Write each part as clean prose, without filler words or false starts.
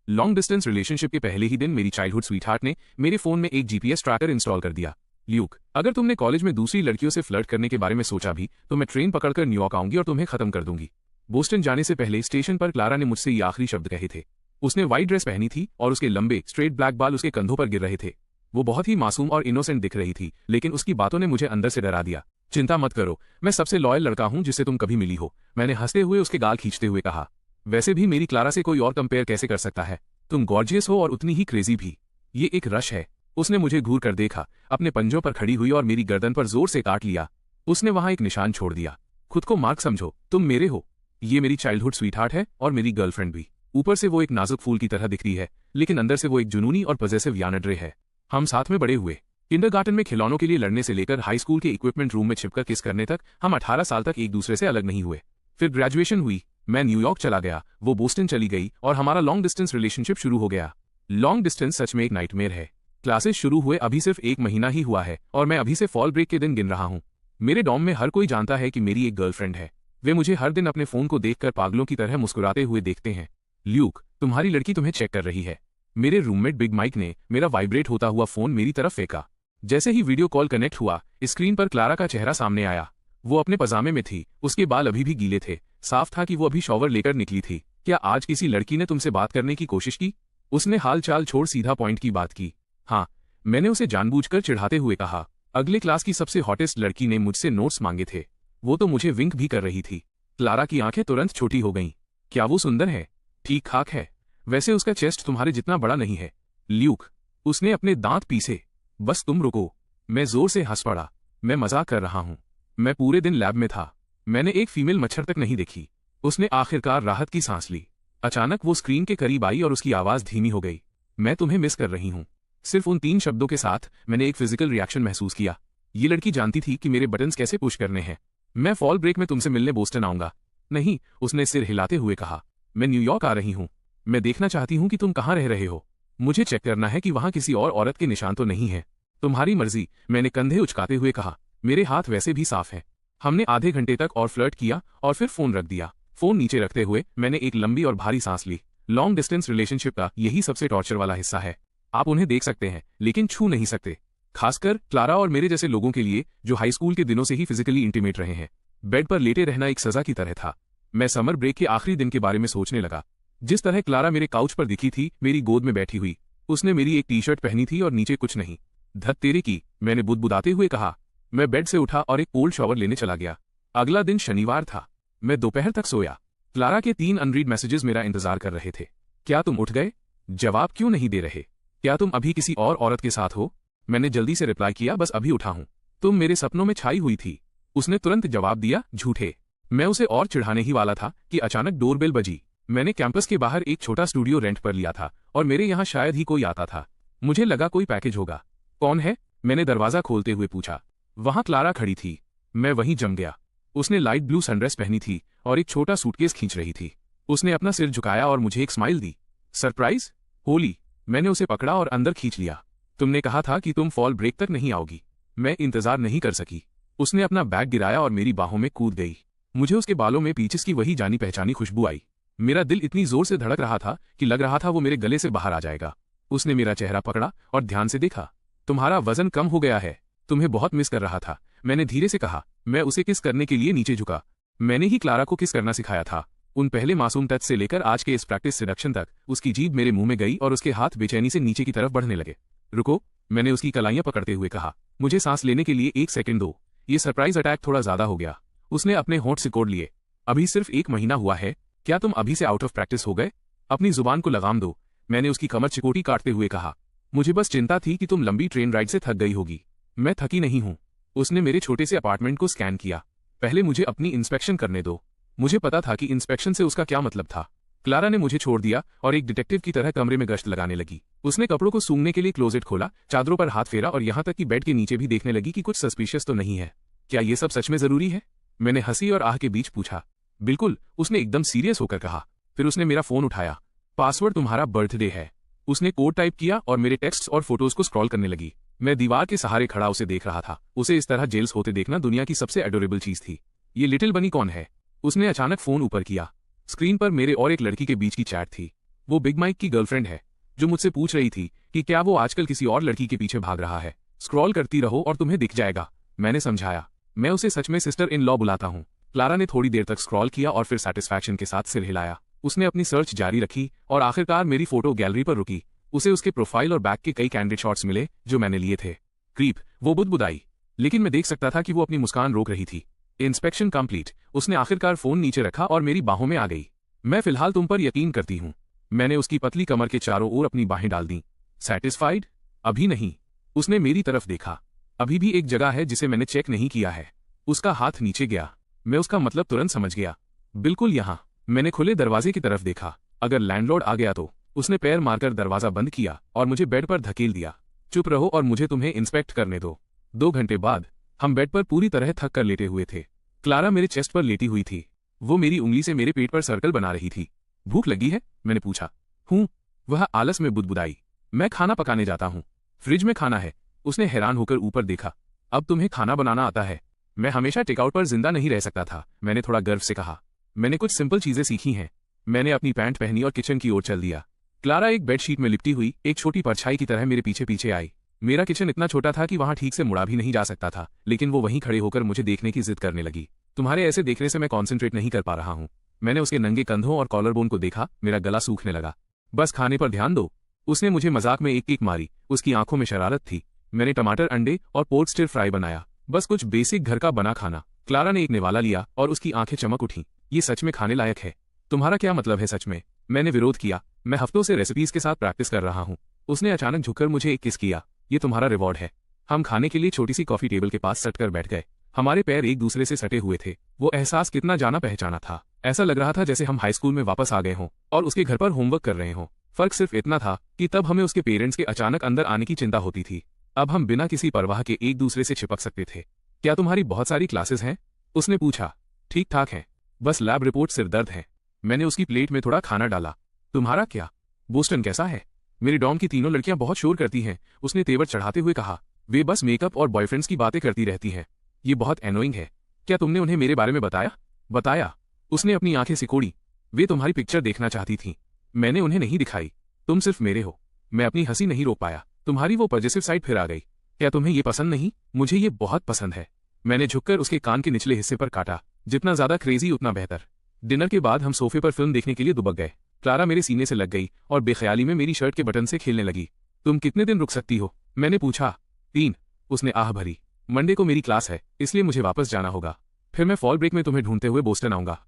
Long distance relationship के पहले ही दिन मेरी चाइल्डहुड स्वीटहार्ट ने मेरे फोन में एक जीपीएस ट्रैकर इंस्टॉल कर दिया। ल्यूक, अगर तुमने कॉलेज में दूसरी लड़कियों से फ्लर्ट करने के बारे में सोचा भी तो मैं ट्रेन पकड़कर न्यूयॉर्क आऊंगी और तुम्हें खत्म कर दूंगी। बोस्टन जाने से पहले स्टेशन पर क्लारा ने मुझसे ये आखिरी शब्द कहे थे। उसने व्हाइट ड्रेस पहनी थी और उसके लंबे स्ट्रेट ब्लैक बाल उसके कंधों पर गिर रहे थे। वो बहुत ही मासूम और इनोसेंट दिख रही थी, लेकिन उसकी बातों ने मुझे अंदर से डरा दिया। चिंता मत करो, मैं सबसे लॉयल लड़का हूं जिससे तुम कभी मिली हो, मैंने हंसते हुए उसके गाल खींचते हुए कहा। वैसे भी मेरी क्लारा से कोई और कंपेयर कैसे कर सकता है? तुम गॉर्जियस हो और उतनी ही क्रेजी भी। ये एक रश है। उसने मुझे घूर कर देखा, अपने पंजों पर खड़ी हुई और मेरी गर्दन पर जोर से काट लिया। उसने वहां एक निशान छोड़ दिया। खुद को मार्क समझो, तुम मेरे हो। ये मेरी चाइल्डहुड स्वीटहार्ट है और मेरी गर्लफ्रेंड भी। ऊपर से वो एक नाजुक फूल की तरह दिखती है, लेकिन अंदर से वो एक जुनूनी और पॉजेसिव यानड्रे है। हम साथ में बड़े हुए, किंडरगार्टन में खिलौनों के लिए लड़ने से लेकर हाई स्कूल के इक्विपमेंट रूम में छिपकर किस करने तक हम 18 साल तक एक दूसरे से अलग नहीं हुए। फिर ग्रेजुएशन हुई, मैं न्यूयॉर्क चला गया, वो बोस्टन चली गई और हमारा लॉन्ग डिस्टेंस रिलेशनशिप शुरू हो गया। लॉन्ग डिस्टेंस सच में एक नाइटमेयर है। क्लासेस शुरू हुए अभी सिर्फ 1 महीना ही हुआ है और मैं अभी से फॉल ब्रेक के दिन गिन रहा हूँ। मेरे डॉर्म में हर कोई जानता है कि मेरी एक गर्लफ्रेंड है। वे मुझे हर दिन अपने फोन को देखकर पागलों की तरह मुस्कुराते हुए देखते हैं। ल्यूक, तुम्हारी लड़की तुम्हें चेक कर रही है। मेरे रूममेट बिग माइक ने मेरा वाइब्रेट होता हुआ फोन मेरी तरफ फेंका। जैसे ही वीडियो कॉल कनेक्ट हुआ, स्क्रीन पर क्लारा का चेहरा सामने आया। वो अपने पजामे में थी, उसके बाल अभी भी गीले थे। साफ था कि वो अभी शॉवर लेकर निकली थी। क्या आज किसी लड़की ने तुमसे बात करने की कोशिश की? उसने हाल चाल छोड़ सीधा पॉइंट की बात की। हाँ, मैंने उसे जानबूझकर चिढ़ाते हुए कहा। अगले क्लास की सबसे हॉटेस्ट लड़की ने मुझसे नोट्स मांगे थे। वो तो मुझे विंक भी कर रही थी। क्लारा की आंखें तुरंत छोटी हो गईं। क्या वो सुंदर है? ठीक ठाक है। वैसे उसका चेस्ट तुम्हारे जितना बड़ा नहीं है। ल्यूक, उसने अपने दांत पीसे। बस तुम रुको। मैं जोर से हंस पड़ा। मैं मजाक कर रहा हूं। मैं पूरे दिन लैब में था। मैंने एक फीमेल मच्छर तक नहीं देखी। उसने आखिरकार राहत की सांस ली। अचानक वो स्क्रीन के करीब आई और उसकी आवाज धीमी हो गई। मैं तुम्हें मिस कर रही हूं। सिर्फ उन 3 शब्दों के साथ मैंने एक फिजिकल रिएक्शन महसूस किया। ये लड़की जानती थी कि मेरे बटन्स कैसे पुश करने हैं। मैं फॉल ब्रेक में तुमसे मिलने बोस्टन आऊंगा। नहीं, उसने सिर हिलाते हुए कहा। मैं न्यूयॉर्क आ रही हूं। मैं देखना चाहती हूं कि तुम कहां रह रहे हो। मुझे चेक करना है कि वहां किसी और औरत के निशान तो नहीं है। तुम्हारी मर्जी, मैंने कंधे उचकाते हुए कहा। मेरे हाथ वैसे भी साफ हैं। हमने आधे घंटे तक और फ्लर्ट किया और फिर फोन रख दिया। फोन नीचे रखते हुए मैंने एक लंबी और भारी सांस ली। लॉन्ग डिस्टेंस रिलेशनशिप का यही सबसे टॉर्चर वाला हिस्सा है। आप उन्हें देख सकते हैं लेकिन छू नहीं सकते। खासकर क्लारा और मेरे जैसे लोगों के लिए जो हाई स्कूल के दिनों से ही फिजिकली इंटीमेट रहे हैं। बेड पर लेटे रहना एक सजा की तरह था। मैं समर ब्रेक के आखिरी दिन के बारे में सोचने लगा। जिस तरह क्लारा मेरे काउच पर दिखी थी, मेरी गोद में बैठी हुई। उसने मेरी एक टी-शर्ट पहनी थी और नीचे कुछ नहीं। धत तेरे की, मैंने बुदबुदाते हुए कहा। मैं बेड से उठा और एक कोल्ड शॉवर लेने चला गया। अगला दिन शनिवार था। मैं दोपहर तक सोया। क्लारा के 3 अनरीड मैसेजेस मेरा इंतजार कर रहे थे। क्या तुम उठ गए? जवाब क्यों नहीं दे रहे? क्या तुम अभी किसी और औरत के साथ हो? मैंने जल्दी से रिप्लाई किया, बस अभी उठा हूं। तुम मेरे सपनों में छाई हुई थी। उसने तुरंत जवाब दिया, झूठे। मैं उसे और चिढ़ाने ही वाला था कि अचानक डोरबेल बजी। मैंने कैंपस के बाहर एक छोटा स्टूडियो रेंट पर लिया था और मेरे यहाँ शायद ही कोई आता था। मुझे लगा कोई पैकेज होगा। कौन है? मैंने दरवाजा खोलते हुए पूछा। वहां क्लारा खड़ी थी। मैं वहीं जम गया। उसने लाइट ब्लू सनड्रेस पहनी थी और एक छोटा सूटकेस खींच रही थी। उसने अपना सिर झुकाया और मुझे एक स्माइल दी। सरप्राइज? होली। मैंने उसे पकड़ा और अंदर खींच लिया। तुमने कहा था कि तुम फॉल ब्रेक तक नहीं आओगी। मैं इंतजार नहीं कर सकी। उसने अपना बैग गिराया और मेरी बाहों में कूद गई। मुझे उसके बालों में पीचेस की वही जानी पहचानी खुशबू आई। मेरा दिल इतनी जोर से धड़क रहा था कि लग रहा था वो मेरे गले से बाहर आ जाएगा। उसने मेरा चेहरा पकड़ा और ध्यान से देखा। तुम्हारा वजन कम हो गया है। तुम्हें बहुत मिस कर रहा था, मैंने धीरे से कहा। मैं उसे किस करने के लिए नीचे झुका। मैंने ही क्लारा को किस करना सिखाया था। उन पहले मासूम टच से लेकर आज के इस प्रैक्टिस सिडक्शन तक उसकी जीभ मेरे मुंह में गई और उसके हाथ बेचैनी से नीचे की तरफ बढ़ने लगे। रुको, मैंने उसकी कलाइयां पकड़ते हुए कहा। मुझे सांस लेने के लिए 1 सेकंड दो। ये सरप्राइज अटैक थोड़ा ज्यादा हो गया। उसने अपने होंठ सिकोड़ लिए। अभी सिर्फ 1 महीना हुआ है। क्या तुम अभी से आउट ऑफ प्रैक्टिस हो गए? अपनी जुबान को लगाम दो, मैंने उसकी कमर चिकोटी काटते हुए कहा। मुझे बस चिंता थी कि तुम लंबी ट्रेन राइड से थक गई होगी। मैं थकी नहीं हूं। उसने मेरे छोटे से अपार्टमेंट को स्कैन किया। पहले मुझे अपनी इंस्पेक्शन करने दो। मुझे पता था कि इंस्पेक्शन से उसका क्या मतलब था। क्लारा ने मुझे छोड़ दिया और एक डिटेक्टिव की तरह कमरे में गश्त लगाने लगी। उसने कपड़ों को सूंघने के लिए क्लोजेट खोला, चादरों पर हाथ फेरा और यहां तक कि बेड के नीचे भी देखने लगी कि कुछ सस्पिशियस तो नहीं है। क्या ये सब सच में जरूरी है? मैंने हंसी और आह के बीच पूछा। बिल्कुल, उसने एकदम सीरियस होकर कहा। फिर उसने मेरा फोन उठाया। पासवर्ड तुम्हारा बर्थडे है। उसने कोड टाइप किया और मेरे टेक्स्ट और फोटोज को स्क्रॉल करने लगी। मैं दीवार के सहारे खड़ा उसे देख रहा था। उसे इस तरह जेल्स होते देखना दुनिया की सबसे एडोरेबल चीज थी। ये लिटिल बनी कौन है? उसने अचानक फोन ऊपर किया। स्क्रीन पर मेरे और एक लड़की के बीच की चैट थी। वो बिग माइक की गर्लफ्रेंड है, जो मुझसे पूछ रही थी कि क्या वो आजकल किसी और लड़की के पीछे भाग रहा है। स्क्रॉल करती रहो और तुम्हें दिख जाएगा, मैंने समझाया। मैं उसे सच में सिस्टर इन लॉ बुलाता हूँ। क्लारा ने थोड़ी देर तक स्क्रॉल किया और फिर सेटिस्फैक्शन के साथ सिर हिलाया। उसने अपनी सर्च जारी रखी और आखिरकार मेरी फोटो गैलरी पर रुकी। उसे उसके प्रोफाइल और बैक के कई कैंडिड शॉट्स मिले जो मैंने लिए थे। क्रीप, वो बुदबुदाई, लेकिन मैं देख सकता था कि वो अपनी मुस्कान रोक रही थी। Inspection complete. उसने आखिरकार फोन नीचे रखा और मेरी बाहों में आ गई। मैं फिलहाल तुम पर यकीन करती हूँ। मैंने उसकी पतली कमर के चारों ओर अपनी बाहें डाल दी। सैटिस्फाइड? अभी नहीं। उसने मेरी तरफ देखा। अभी भी एक जगह है जिसे मैंने चेक नहीं किया है। उसका हाथ नीचे गया। मैं उसका मतलब तुरंत समझ गया। बिल्कुल यहाँ। मैंने खुले दरवाजे की तरफ देखा। अगर लैंडलॉर्ड आ गया तो। उसने पैर मारकर दरवाजा बंद किया और मुझे बेड पर धकेल दिया। चुप रहो और मुझे तुम्हें इंस्पेक्ट करने दो। 2 घंटे बाद हम बेड पर पूरी तरह थक कर लेटे हुए थे। क्लारा मेरे चेस्ट पर लेटी हुई थी। वो मेरी उंगली से मेरे पेट पर सर्कल बना रही थी। भूख लगी है? मैंने पूछा। हूँ, वह आलस में बुदबुदाई। मैं खाना पकाने जाता हूँ। फ्रिज में खाना है। उसने हैरान होकर ऊपर देखा। अब तुम्हें खाना बनाना आता है? मैं हमेशा टेकआउट पर जिंदा नहीं रह सकता था, मैंने थोड़ा गर्व से कहा। मैंने कुछ सिंपल चीजें सीखी हैं। मैंने अपनी पैंट पहनी और किचन की ओर चल दिया। क्लारा एक बेडशीट में लिपटी हुई एक छोटी परछाई की तरह मेरे पीछे पीछे आई। मेरा किचन इतना छोटा था कि वहां ठीक से मुड़ा भी नहीं जा सकता था, लेकिन वो वहीं खड़े होकर मुझे देखने की जिद करने लगी। तुम्हारे ऐसे देखने से मैं कॉन्सेंट्रेट नहीं कर पा रहा हूँ। मैंने उसके नंगे कंधों और कॉलरबोन को देखा। मेरा गला सूखने लगा। बस खाने पर ध्यान दो। उसने मुझे मजाक में एक किक मारी। उसकी आंखों में शरारत थी। मैंने टमाटर, अंडे और पोर्क स्टिर फ्राई बनाया। बस कुछ बेसिक घर का बना खाना। क्लारा ने एक निवाला लिया और उसकी आंखें चमक उठीं। ये सच में खाने लायक है। तुम्हारा क्या मतलब है सच में? मैंने विरोध किया। मैं हफ्तों से रेसिपीज के साथ प्रैक्टिस कर रहा हूँ। उसने अचानक झुककर मुझे एक किस किया। ये तुम्हारा रिवॉर्ड है। हम खाने के लिए छोटी सी कॉफी टेबल के पास सट कर बैठ गए। हमारे पैर एक दूसरे से सटे हुए थे। वो एहसास कितना जाना पहचाना था। ऐसा लग रहा था जैसे हम हाई स्कूल में वापस आ गए हों और उसके घर पर होमवर्क कर रहे हों। फर्क सिर्फ इतना था कि तब हमें उसके पेरेंट्स के अचानक अंदर आने की चिंता होती थी। अब हम बिना किसी परवाह के एक दूसरे से चिपक सकते थे। क्या तुम्हारी बहुत सारी क्लासेस हैं? उसने पूछा। ठीक ठाक है, बस लैब रिपोर्ट सिर दर्द है। मैंने उसकी प्लेट में थोड़ा खाना डाला। तुम्हारा क्या? बोस्टन कैसा है? मेरी डॉम की तीनों लड़कियां बहुत शोर करती हैं, उसने तेवर चढ़ाते हुए कहा। वे बस मेकअप और बॉयफ्रेंड्स की बातें करती रहती हैं। ये बहुत एनोइंग है। क्या तुमने उन्हें मेरे बारे में बताया? बताया। उसने अपनी आंखें सिकोड़ी। वे तुम्हारी पिक्चर देखना चाहती थीं। मैंने उन्हें नहीं दिखाई। तुम सिर्फ मेरे हो। मैं अपनी हंसी नहीं रोक पाया। तुम्हारी वो पॉजिटिव साइड फिर आ गई। क्या तुम्हें ये पसंद नहीं? मुझे ये बहुत पसंद है। मैंने झुककर उसके कान के निचले हिस्से पर काटा। जितना ज्यादा क्रेजी उतना बेहतर। डिनर के बाद हम सोफे पर फिल्म देखने के लिए दुबक गए। क्लारा मेरे सीने से लग गई और बेख्याली में मेरी शर्ट के बटन से खेलने लगी। तुम कितने दिन रुक सकती हो? मैंने पूछा। 3। उसने आह भरी। मंडे को मेरी क्लास है, इसलिए मुझे वापस जाना होगा। फिर मैं फॉल ब्रेक में तुम्हें ढूंढते हुए बोस्टन आऊंगा।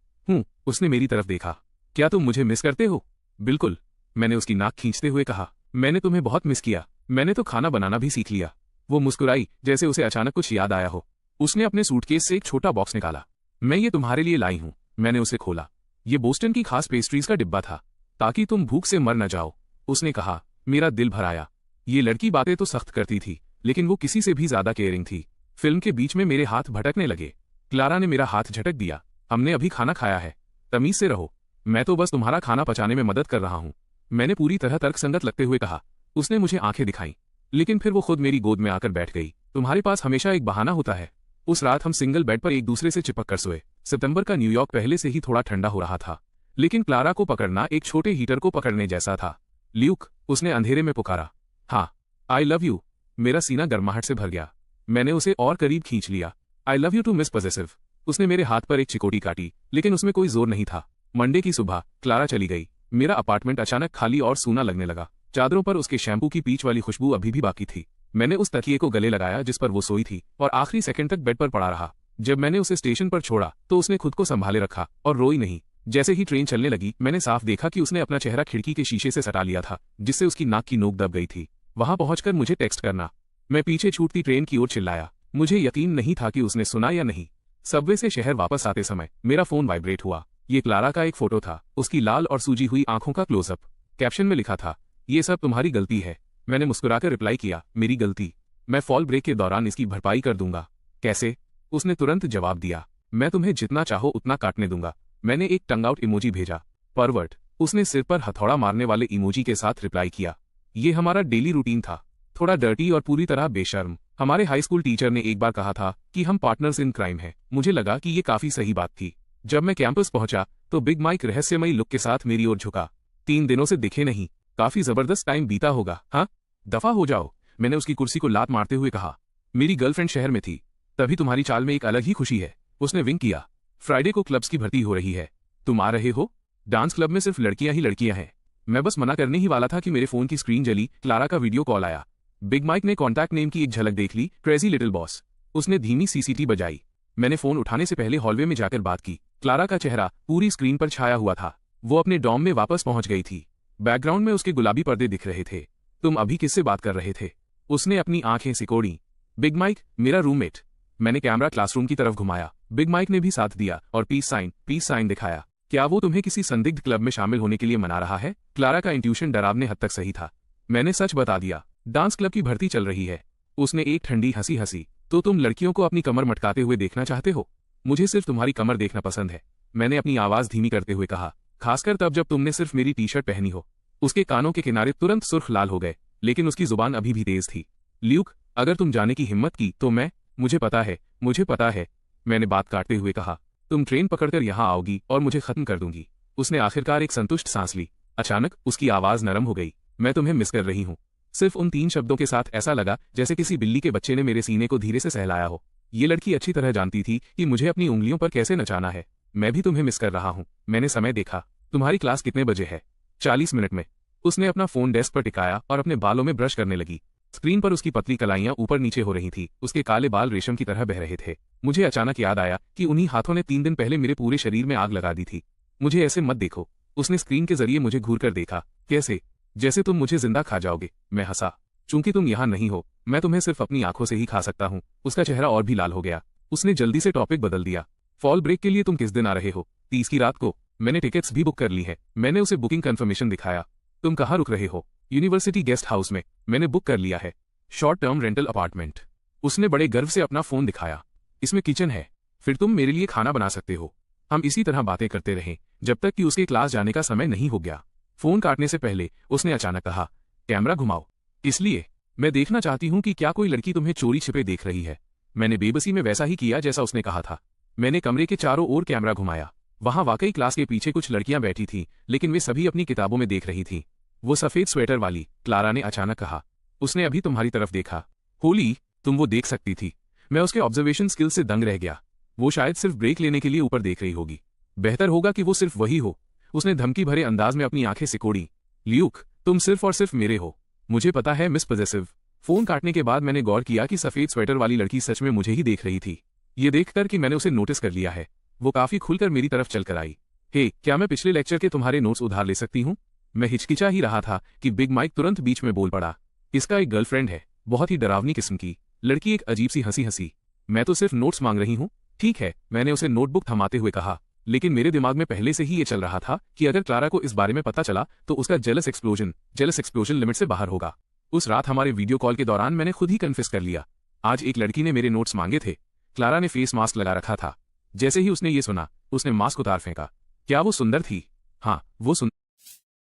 उसने मेरी तरफ देखा। क्या तुम मुझे मिस करते हो? बिल्कुल, मैंने उसकी नाक खींचते हुए कहा। मैंने तुम्हें बहुत मिस किया। मैंने तो खाना बनाना भी सीख लिया। वो मुस्कुराई जैसे उसे अचानक कुछ याद आया हो। उसने अपने सूटकेस से एक छोटा बॉक्स निकाला। मैं ये तुम्हारे लिए लाई हूँ। मैंने उसे खोला। ये बोस्टन की खास पेस्ट्रीज का डिब्बा था, ताकि तुम भूख से मर न जाओ। उसने कहा। मेरा दिल भर आया। ये लड़की बातें तो सख्त करती थी, लेकिन वो किसी से भी ज्यादा केयरिंग थी। फिल्म के बीच में मेरे हाथ भटकने लगे। क्लारा ने मेरा हाथ झटक दिया। हमने अभी खाना खाया है, तमीज से रहो। मैं तो बस तुम्हारा खाना पचाने में मदद कर रहा हूँ, मैंने पूरी तरह तर्कसंगत लगते हुए कहा। उसने मुझे आंखें दिखाईं, लेकिन फिर वो खुद मेरी गोद में आकर बैठ गई। तुम्हारे पास हमेशा एक बहाना होता है। उस रात हम सिंगल बेड पर एक दूसरे से चिपक कर सोए। सितंबर का न्यूयॉर्क पहले से ही थोड़ा ठंडा हो रहा था, लेकिन क्लारा को पकड़ना एक छोटे हीटर को पकड़ने जैसा था। ल्यूक, उसने अंधेरे में पुकारा। हाँ, आई लव यू। मेरा सीना गर्माहट से भर गया। मैंने उसे और करीब खींच लिया। I love you too miss possessive. उसने मेरे हाथ पर एक चिकोटी काटी, लेकिन उसमें कोई जोर नहीं था। मंडे की सुबह क्लारा चली गई। मेरा अपार्टमेंट अचानक खाली और सूना लगने लगा। चादरों पर उसके शैम्पू की पीच वाली खुशबू अभी भी बाकी थी। मैंने उस तकिए को गले लगाया जिस पर वो सोई थी और आखिरी सेकंड तक बेड पर पड़ा रहा। जब मैंने उसे स्टेशन पर छोड़ा तो उसने खुद को संभाले रखा और रोई नहीं। जैसे ही ट्रेन चलने लगी, मैंने साफ देखा कि उसने अपना चेहरा खिड़की के शीशे से सटा लिया था, जिससे उसकी नाक की नोक दब गई थी। वहां पहुंचकर मुझे टेक्स्ट करना। मैं पीछे छूटती ट्रेन की ओर चिल्लाया। मुझे यकीन नहीं था कि उसने सुना या नहीं। सबवे से शहर वापस आते समय मेरा फोन वाइब्रेट हुआ। ये क्लारा का एक फोटो था, उसकी लाल और सूजी हुई आंखों का क्लोजअप। कैप्शन में लिखा था, ये सब तुम्हारी गलती है। मैंने मुस्कुराकर रिप्लाई किया, मेरी गलती? मैं फॉल ब्रेक के दौरान इसकी भरपाई कर दूंगा। कैसे? उसने तुरंत जवाब दिया, मैं तुम्हें जितना चाहो उतना काटने दूंगा। मैंने एक टंग आउट इमोजी भेजा। परवर्ट। उसने सिर पर हथौड़ा मारने वाले इमोजी के साथ रिप्लाई किया। ये हमारा डेली रूटीन था, थोड़ा डर्टी और पूरी तरह बेशर्म। हमारे हाई स्कूल टीचर ने एक बार कहा था कि हम पार्टनर्स इन क्राइम हैं। मुझे लगा कि ये काफी सही बात थी। जब मैं कैंपस पहुंचा तो बिग माइक रहस्यमयी लुक के साथ मेरी ओर झुका। 3 दिनों से दिखे नहीं, काफी जबरदस्त टाइम बीता होगा। हाँ, दफा हो जाओ, मैंने उसकी कुर्सी को लात मारते हुए कहा। मेरी गर्लफ्रेंड शहर में थी, तभी तुम्हारी चाल में एक अलग ही खुशी है। उसने विंक किया। फ्राइडे को क्लब्स की भर्ती हो रही है, तुम आ रहे हो? डांस क्लब में सिर्फ लड़कियां ही लड़कियां हैं। मैं बस मना करने ही वाला था कि मेरे फोन की स्क्रीन जली। क्लारा का वीडियो कॉल आया। बिग माइक ने कॉन्टैक्ट नेम की एक झलक देख ली, क्रेजी लिटिल बॉस। उसने धीमी सीसीटी बजाई। मैंने फोन उठाने से पहले हॉलवे में जाकर बात की। क्लारा का चेहरा पूरी स्क्रीन पर छाया हुआ था। वो अपने डॉम में वापस पहुंच गई थी। बैकग्राउंड में उसके गुलाबी पर्दे दिख रहे थे। तुम अभी किससे बात कर रहे थे? उसने अपनी आंखें सिकोड़ी। बिग माइक, मेरा रूममेट। मैंने कैमरा क्लासरूम की तरफ घुमाया। बिग माइक ने भी साथ दिया और पीस साइन दिखाया। क्या वो तुम्हें किसी संदिग्ध क्लब में शामिल होने के लिए मना रहा है? क्लारा का इंट्यूशन डरावने हद तक सही था। मैंने सच बता दिया, डांस क्लब की भर्ती चल रही है। उसने एक ठंडी हंसी हंसी। तो तुम लड़कियों को अपनी कमर मटकाते हुए देखना चाहते हो? मुझे सिर्फ तुम्हारी कमर देखना पसंद है, मैंने अपनी आवाज धीमी करते हुए कहा। खासकर तब जब तुमने सिर्फ मेरी टी शर्ट पहनी हो। उसके कानों के किनारे तुरंत सुर्ख लाल हो गए, लेकिन उसकी जुबान अभी भी तेज थी। ल्यूक, अगर तुम जाने की हिम्मत की तो मुझे पता है, मैंने बात काटते हुए कहा। तुम ट्रेन पकड़कर यहां आओगी और मुझे खत्म कर दूंगी। उसने आखिरकार एक संतुष्ट सांस ली। अचानक उसकी आवाज नरम हो गई। मैं तुम्हें मिस कर रही हूं। सिर्फ उन 3 शब्दों के साथ ऐसा लगा जैसे किसी बिल्ली के बच्चे ने मेरे सीने को धीरे से सहलाया हो। ये लड़की अच्छी तरह जानती थी कि मुझे अपनी उंगलियों पर कैसे नचाना है। मैं भी तुम्हें मिस कर रहा हूं। मैंने समय देखा। तुम्हारी क्लास कितने बजे है? 40 मिनट में। उसने अपना फोन डेस्क पर टिकाया और अपने बालों में ब्रश करने लगी। स्क्रीन पर उसकी पतली कलाइयां ऊपर नीचे हो रही थी। उसके काले बाल रेशम की तरह बह रहे थे। मुझे अचानक याद आया कि उन्हीं हाथों ने 3 दिन पहले मेरे पूरे शरीर में आग लगा दी थी। मुझे ऐसे मत देखो। उसने स्क्रीन के जरिए मुझे घूर कर देखा। कैसे? जैसे तुम मुझे जिंदा खा जाओगे। मैं हंसा। चूंकि तुम यहाँ नहीं हो, मैं तुम्हें सिर्फ अपनी आंखों से ही खा सकता हूँ। उसका चेहरा और भी लाल हो गया। उसने जल्दी से टॉपिक बदल दिया। फॉल ब्रेक के लिए तुम किस दिन आ रहे हो? 30 की रात को। मैंने टिकट्स भी बुक कर ली है। मैंने उसे बुकिंग कंफर्मेशन दिखाया। तुम कहाँ रुक रहे हो? यूनिवर्सिटी गेस्ट हाउस में। मैंने बुक कर लिया है। Short term rental apartment. उसने बड़े गर्व से अपना फोन दिखाया। इसमें किचन है, फिर तुम मेरे लिए खाना बना सकते हो। हम इसी तरह बातें करते रहे जब तक कि उसके क्लास जाने का समय नहीं हो गया। फोन काटने से पहले उसने अचानक कहा, कैमरा घुमाओ। इसलिए मैं देखना चाहती हूं कि क्या कोई लड़की तुम्हें चोरी छिपे देख रही है। मैंने बेबसी में वैसा ही किया जैसा उसने कहा था। मैंने कमरे के चारों ओर कैमरा घुमाया। वहां वाकई क्लास के पीछे कुछ लड़कियां बैठी थीं, लेकिन वे सभी अपनी किताबों में देख रही थीं। वो सफेद स्वेटर वाली, क्लारा ने अचानक कहा। उसने अभी तुम्हारी तरफ देखा। होली, तुम वो देख सकती थी। मैं उसके ऑब्जर्वेशन स्किल से दंग रह गया। वो शायद सिर्फ ब्रेक लेने के लिए ऊपर देख रही होगी। बेहतर होगा कि वो सिर्फ वही हो। उसने धमकी भरे अंदाज में अपनी आंखें सिकोड़ी। ल्यूक, तुम सिर्फ और सिर्फ मेरे हो। मुझे पता है, मिस पॉजेसिव। फोन काटने के बाद मैंने गौर किया कि सफेद स्वेटर वाली लड़की सच में मुझे ही देख रही थी। ये देखकर कि मैंने उसे नोटिस कर लिया है, वो काफी खुलकर मेरी तरफ चलकर आई। हे, क्या मैं पिछले लेक्चर के तुम्हारे नोट्स उधार ले सकती हूँ? मैं हिचकिचा ही रहा था कि बिग माइक तुरंत बीच में बोल पड़ा। इसका एक गर्लफ्रेंड है, बहुत ही डरावनी किस्म की। लड़की एक अजीब सी हंसी। मैं तो सिर्फ नोट्स मांग रही हूँ। ठीक है, मैंने उसे नोटबुक थमाते हुए कहा। लेकिन मेरे दिमाग में पहले से ही ये चल रहा था कि अगर क्लारा को इस बारे में पता चला तो उसका जेलस एक्सप्लोजन लिमिट से बाहर होगा। उस रात हमारे वीडियो कॉल के दौरान मैंने खुद ही कन्फेस कर लिया। आज एक लड़की ने मेरे नोट्स मांगे थे। क्लारा ने फेस मास्क लगा रखा था। जैसे ही उसने ये सुना, उसने मास्क उतार फेंका। क्या वो सुंदर थी? हाँ, वो सुंदर।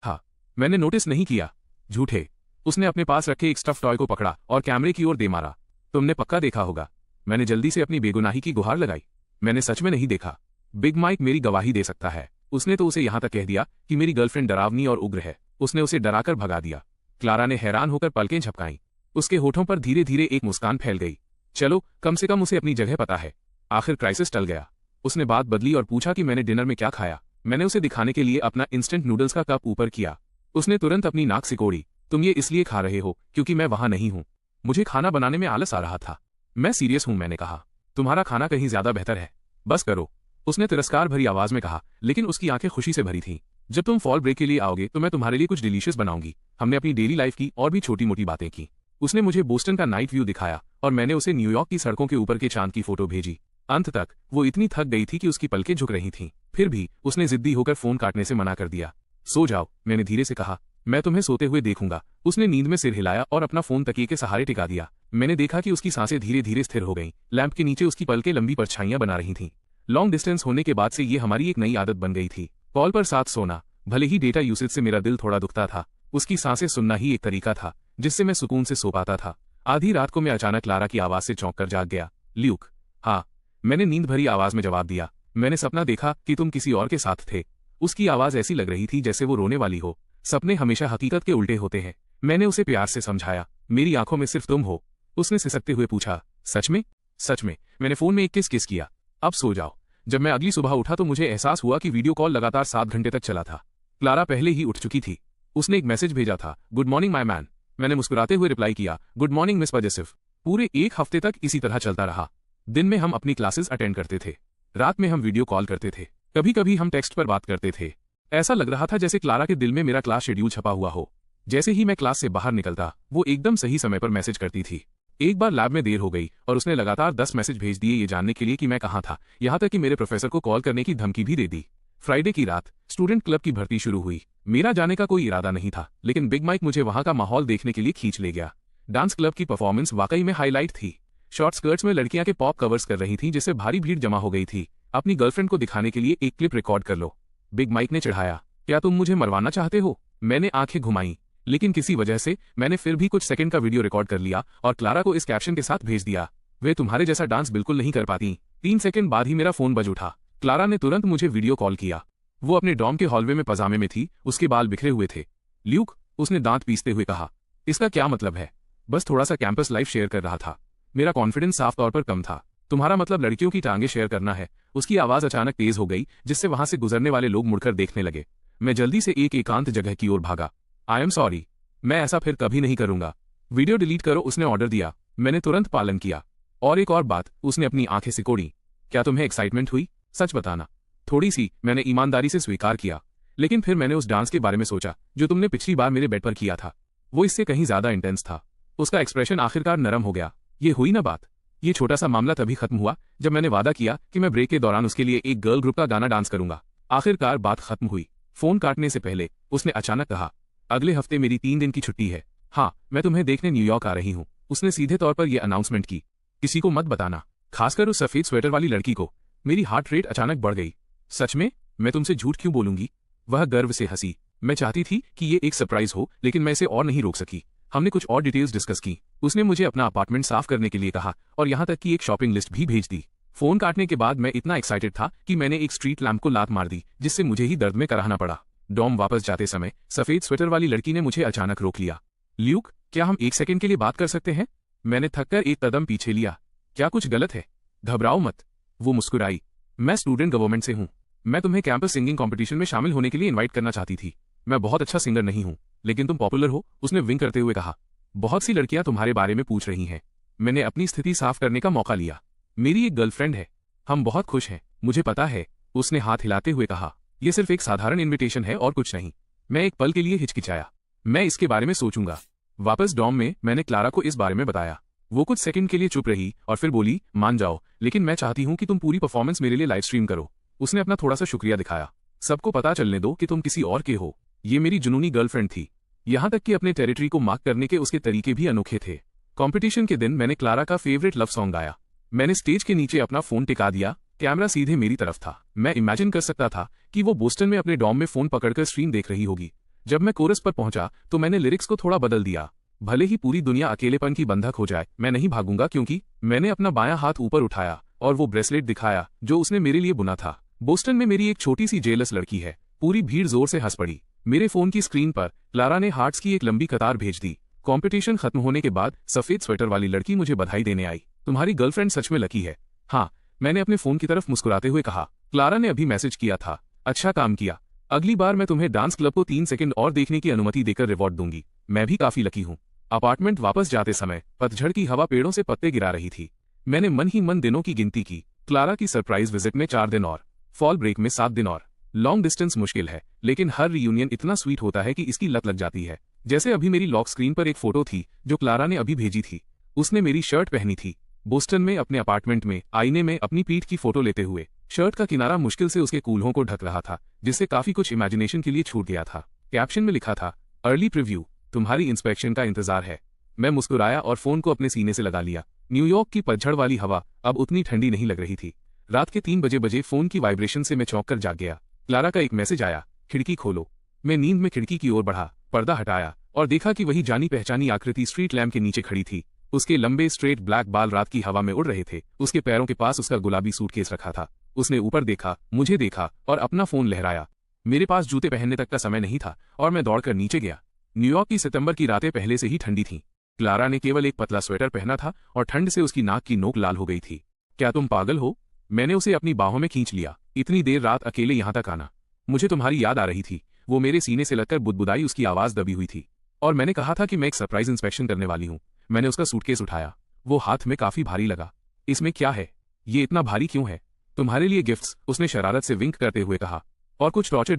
हाँ, मैंने नोटिस नहीं किया। झूठे। उसने अपने पास रखे एक स्टफ टॉय को पकड़ा और कैमरे की ओर दे मारा। तुमने पक्का देखा होगा। मैंने जल्दी से अपनी बेगुनाही की गुहार लगाई। मैंने सच में नहीं देखा। बिग माइक मेरी गवाही दे सकता है। उसने तो उसे यहां तक कह दिया कि मेरी गर्लफ्रेंड डरावनी और उग्र है। उसने उसे डराकर भगा दिया। क्लारा ने हैरान होकर पलकें झपकाईं। उसके होठों पर धीरे धीरे एक मुस्कान फैल गई। चलो, कम से कम उसे अपनी जगह पता है। आखिर क्राइसिस टल गया। उसने बात बदली और पूछा कि मैंने डिनर में क्या खाया। मैंने उसे दिखाने के लिए अपना इंस्टेंट नूडल्स का कप ऊपर किया। उसने तुरंत अपनी नाक सिकोड़ी। तुम ये इसलिए खा रहे हो क्योंकि मैं वहां नहीं हूं। मुझे खाना बनाने में आलस आ रहा था। मैं सीरियस हूं, मैंने कहा। तुम्हारा खाना कहीं ज्यादा बेहतर है। बस करो, उसने तिरस्कार भरी आवाज में कहा, लेकिन उसकी आंखें खुशी से भरी थीं। जब तुम फॉल ब्रेक के लिए आओगे तो मैं तुम्हारे लिए कुछ डिलीशियस बनाऊंगी। हमने अपनी डेली लाइफ की और भी छोटी मोटी बातें की। उसने मुझे बोस्टन का नाइट व्यू दिखाया और मैंने उसे न्यूयॉर्क की सड़कों के ऊपर के चांद की फोटो भेजी। अंत तक वो इतनी थक गई थी कि उसकी पलकें झुक रही थीं। फिर भी उसने जिद्दी होकर फोन काटने से मना कर दिया। सो जाओ, मैंने धीरे से कहा। मैं तुम्हें सोते हुए देखूंगा। उसने नींद में सिर हिलाया और अपना फोन तकिए के सहारे टिका दिया। मैंने देखा कि उसकी सांसें धीरे धीरे स्थिर हो गईं। लैंप के नीचे उसकी पलकें लंबी परछाइयां बना रही थीं। लॉन्ग डिस्टेंस होने के बाद से ये हमारी एक नई आदत बन गई थी। कॉल पर साथ सोना। भले ही डेटा यूसेज से मेरा दिल थोड़ा दुखता था, उसकी सांसें सुनना ही एक तरीका था जिससे मैं सुकून से सो पाता था। आधी रात को मैं अचानक क्लारा की आवाज से चौंक कर जाग गया। ल्यूक। हाँ, मैंने नींद भरी आवाज में जवाब दिया। मैंने सपना देखा कि तुम किसी और के साथ थे। उसकी आवाज ऐसी लग रही थी जैसे वो रोने वाली हो, सपने हमेशा हकीकत के उल्टे होते हैं। मैंने उसे प्यार से समझाया, मेरी आंखों में सिर्फ तुम हो। उसने सिसकते हुए पूछा, सच में? सच में। मैंने फोन में एक किस किया। अब सो जाओ। जब मैं अगली सुबह उठा तो मुझे एहसास हुआ कि वीडियो कॉल लगातार 7 घंटे तक चला था। क्लारा पहले ही उठ चुकी थी। उसने एक मैसेज भेजा था, गुड मॉर्निंग माय मैन। मैंने मुस्कुराते हुए रिप्लाई किया, गुड मॉर्निंग मिस पजेसिव। पूरे 1 हफ्ते तक इसी तरह चलता रहा। दिन में हम अपनी क्लासेस अटेंड करते थे, रात में हम वीडियो कॉल करते थे, कभी कभी हम टेक्स्ट पर बात करते थे। ऐसा लग रहा था जैसे क्लारा के दिल में मेरा क्लास शेड्यूल छपा हुआ हो। जैसे ही मैं क्लास से बाहर निकलता, वो एकदम सही समय पर मैसेज करती थी। एक बार लैब में देर हो गई और उसने लगातार 10 मैसेज भेज दिए ये जानने के लिए कि मैं कहाँ था, यहाँ तक कि मेरे प्रोफेसर को कॉल करने की धमकी भी दे दी। फ्राइडे की रात स्टूडेंट क्लब की भर्ती शुरू हुई। मेरा जाने का कोई इरादा नहीं था, लेकिन बिग माइक मुझे वहां का माहौल देखने के लिए खींच ले गया। डांस क्लब की परफॉर्मेंस वाकई में हाईलाइट थी। शॉर्ट स्कर्ट्स में लड़कियां के पॉप कवर्स कर रही थीं, जिससे भारी भीड़ जमा हो गई थी। अपनी गर्लफ्रेंड को दिखाने के लिए एक क्लिप रिकॉर्ड कर लो, बिग माइक ने चिढ़ाया। क्या तुम मुझे मरवाना चाहते हो? मैंने आंखें घुमाई, लेकिन किसी वजह से मैंने फिर भी कुछ सेकंड का वीडियो रिकॉर्ड कर लिया और क्लारा को इस कैप्शन के साथ भेज दिया, वे तुम्हारे जैसा डांस बिल्कुल नहीं कर पाती। 3 सेकंड बाद ही मेरा फोन बज उठा। क्लारा ने तुरंत मुझे वीडियो कॉल किया। वो अपने डॉर्म के हॉलवे में पजामे में थी, उसके बाल बिखरे हुए थे। ल्यूक, उसने दांत पीसते हुए कहा, इसका क्या मतलब है? बस थोड़ा सा कैंपस लाइफ शेयर कर रहा था। मेरा कॉन्फिडेंस साफ तौर पर कम था। तुम्हारा मतलब लड़कियों की टांगे शेयर करना है? उसकी आवाज अचानक तेज हो गई, जिससे वहां से गुजरने वाले लोग मुड़कर देखने लगे। मैं जल्दी से एक एकांत जगह की ओर भागा। आई एम सॉरी, मैं ऐसा फिर कभी नहीं करूंगा। वीडियो डिलीट करो, उसने ऑर्डर दिया। मैंने तुरंत पालन किया। और एक और बात, उसने अपनी आंखें सिकोड़ी। क्या तुम्हें एक्साइटमेंट हुई? सच बताना। थोड़ी सी, मैंने ईमानदारी से स्वीकार किया। लेकिन फिर मैंने उस डांस के बारे में सोचा जो तुमने पिछली बार मेरे बेड पर किया था। वो इससे कहीं ज्यादा इंटेंस था। उसका एक्सप्रेशन आखिरकार नरम हो गया। ये हुई ना बात। ये छोटा सा मामला तभी खत्म हुआ जब मैंने वादा किया कि मैं ब्रेक के दौरान उसके लिए एक गर्ल ग्रुप का गाना डांस करूंगा। आखिरकार बात खत्म हुई। फोन काटने से पहले उसने अचानक कहा, अगले हफ्ते मेरी 3 दिन की छुट्टी है। हाँ, मैं तुम्हें देखने न्यूयॉर्क आ रही हूँ। उसने सीधे तौर पर यह अनाउंसमेंट की। किसी को मत बताना, खासकर उस सफेद स्वेटर वाली लड़की को। मेरी हार्ट रेट अचानक बढ़ गई। सच में? मैं तुमसे झूठ क्यों बोलूंगी? वह गर्व से हंसी। मैं चाहती थी कि ये एक सरप्राइज हो, लेकिन मैं इसे और नहीं रोक सकी। हमने कुछ और डिटेल्स डिस्कस की। उसने मुझे अपना अपार्टमेंट साफ करने के लिए कहा और यहाँ तक कि एक शॉपिंग लिस्ट भी भेज दी। फोन काटने के बाद मैं इतना एक्साइटेड था कि मैंने एक स्ट्रीट लैंप को लात मार दी, जिससे मुझे ही दर्द में कराहना पड़ा। डॉम वापस जाते समय सफेद स्वेटर वाली लड़की ने मुझे अचानक रोक लिया। ल्यूक, क्या हम 1 सेकंड के लिए बात कर सकते हैं? मैंने थककर एक कदम पीछे लिया। क्या कुछ गलत है? घबराओ मत, वो मुस्कुराई। मैं स्टूडेंट गवर्नमेंट से हूँ। मैं तुम्हें कैंपस सिंगिंग कंपटीशन में शामिल होने के लिए इनवाइट करना चाहती थी। मैं बहुत अच्छा सिंगर नहीं हूँ, लेकिन तुम पॉपुलर हो, उसने विंक करते हुए कहा। बहुत सी लड़कियां तुम्हारे बारे में पूछ रही हैं। मैंने अपनी स्थिति साफ करने का मौका लिया। मेरी एक गर्लफ्रेंड है। हम बहुत खुश हैं। मुझे पता है, उसने हाथ हिलाते हुए कहा। यह सिर्फ एक साधारण इन्विटेशन है और कुछ नहीं। मैं एक पल के लिए हिचकिचाया। मैं इसके बारे में सोचूंगा। वापस डॉर्म में मैंने क्लारा को इस बारे में बताया। वो कुछ सेकंड के लिए चुप रही और फिर बोली, मान जाओ, लेकिन मैं चाहती हूँ कि तुम पूरी परफॉर्मेंस मेरे लिए लाइव स्ट्रीम करो। उसने अपना थोड़ा सा शुक्रिया दिखाया। सबको पता चलने दो कि तुम किसी और के हो। ये मेरी जुनूनी गर्लफ्रेंड थी। यहाँ तक कि अपने टेरिटरी को मार्क करने के उसके तरीके भी अनोखे थे। कंपटीशन के दिन मैंने क्लारा का फेवरेट लव सॉन्ग गाया। मैंने स्टेज के नीचे अपना फोन टिका दिया। कैमरा सीधे मेरी तरफ था। मैं इमेजिन कर सकता था कि वो बोस्टन में अपने डॉर्म में फोन पकड़कर स्ट्रीम देख रही होगी। जब मैं कोरस पर पहुंचा तो मैंने लिरिक्स को थोड़ा बदल दिया। भले ही पूरी दुनिया अकेलेपन की बंधक हो जाए, मैं नहीं भागूंगा, क्योंकि मैंने अपना बायां हाथ ऊपर उठाया और वो ब्रेसलेट दिखाया जो उसने मेरे लिए बुना था। बोस्टन में मेरी एक छोटी सी जेलस लड़की है। पूरी भीड़ जोर से हंस पड़ी। मेरे फोन की स्क्रीन पर क्लारा ने हार्ट्स की एक लंबी कतार भेज दी। कंपटीशन खत्म होने के बाद सफेद स्वेटर वाली लड़की मुझे बधाई देने आई। तुम्हारी गर्लफ्रेंड सच में लकी है। हाँ, मैंने अपने फोन की तरफ मुस्कुराते हुए कहा। क्लारा ने अभी मैसेज किया था। अच्छा काम किया। अगली बार मैं तुम्हें डांस क्लब को 3 सेकंड और देखने की अनुमति देकर रिवॉर्ड दूंगी। मैं भी काफी लकी हूँ। अपार्टमेंट वापस जाते समय पतझड़ की हवा पेड़ों से पत्ते गिरा रही थी। मैंने मन ही मन दिनों की गिनती की। क्लारा की सरप्राइज विजिट में 4 दिन और, फॉल ब्रेक में 7 दिन और। लॉन्ग डिस्टेंस मुश्किल है, लेकिन हर रियूनियन इतना स्वीट होता है कि इसकी लत लग जाती है। जैसे अभी मेरी लॉक स्क्रीन पर एक फोटो थी जो क्लारा ने अभी भेजी थी। उसने मेरी शर्ट पहनी थी, बोस्टन में अपने अपार्टमेंट में आईने में अपनी पीठ की फोटो लेते हुए। शर्ट का किनारा मुश्किल से उसके कूल्हों को ढक रहा था, जिससे काफी कुछ इमेजिनेशन के लिए छूट गया था। कैप्शन में लिखा था, अर्ली प्रीव्यू, तुम्हारी इंस्पेक्शन का इंतजार है। मैं मुस्कुराया और फोन को अपने सीने से लगा लिया। न्यूयॉर्क की पतझड़ वाली हवा अब उतनी ठंडी नहीं लग रही थी। रात के 3 बजे फोन की वाइब्रेशन से मैं चौंक कर जाग गया। क्लारा का एक मैसेज आया, खिड़की खोलो। मैं नींद में खिड़की की ओर बढ़ा, पर्दा हटाया और देखा कि वही जानी पहचानी आकृति स्ट्रीट लैम्प के नीचे खड़ी थी। उसके लंबे स्ट्रेट ब्लैक बाल रात की हवा में उड़ रहे थे। उसके पैरों के पास उसका गुलाबी सूटकेस रखा था। उसने ऊपर देखा, मुझे देखा और अपना फोन लहराया। मेरे पास जूते पहनने तक का समय नहीं था और मैं दौड़कर नीचे गया। न्यूयॉर्क की सितंबर की रातें पहले से ही ठंडी थीं। क्लारा ने केवल एक पतला स्वेटर पहना था और ठंड से उसकी नाक की नोक लाल हो गई थी। क्या तुम पागल हो? मैंने उसे अपनी बाहों में खींच लिया। इतनी देर रात अकेले यहां तक आना। मुझे तुम्हारी याद आ रही थी। वो मेरे सीने से लगकर बुदबुदाई, उसकी आवाज दबी हुई थी। और मैंने कहा था कि मैं एक सरप्राइज इंस्पेक्शन करने वाली हूं। मैंने उसका सूटकेस उठाया। वो हाथ में काफी भारी लगा। इसमें क्या है? ये इतना भारी क्यों है? तुम्हारे लिए गिफ्ट्स, उसने शरारत से विंक करते हुए कहा। और कुछ टॉर्चर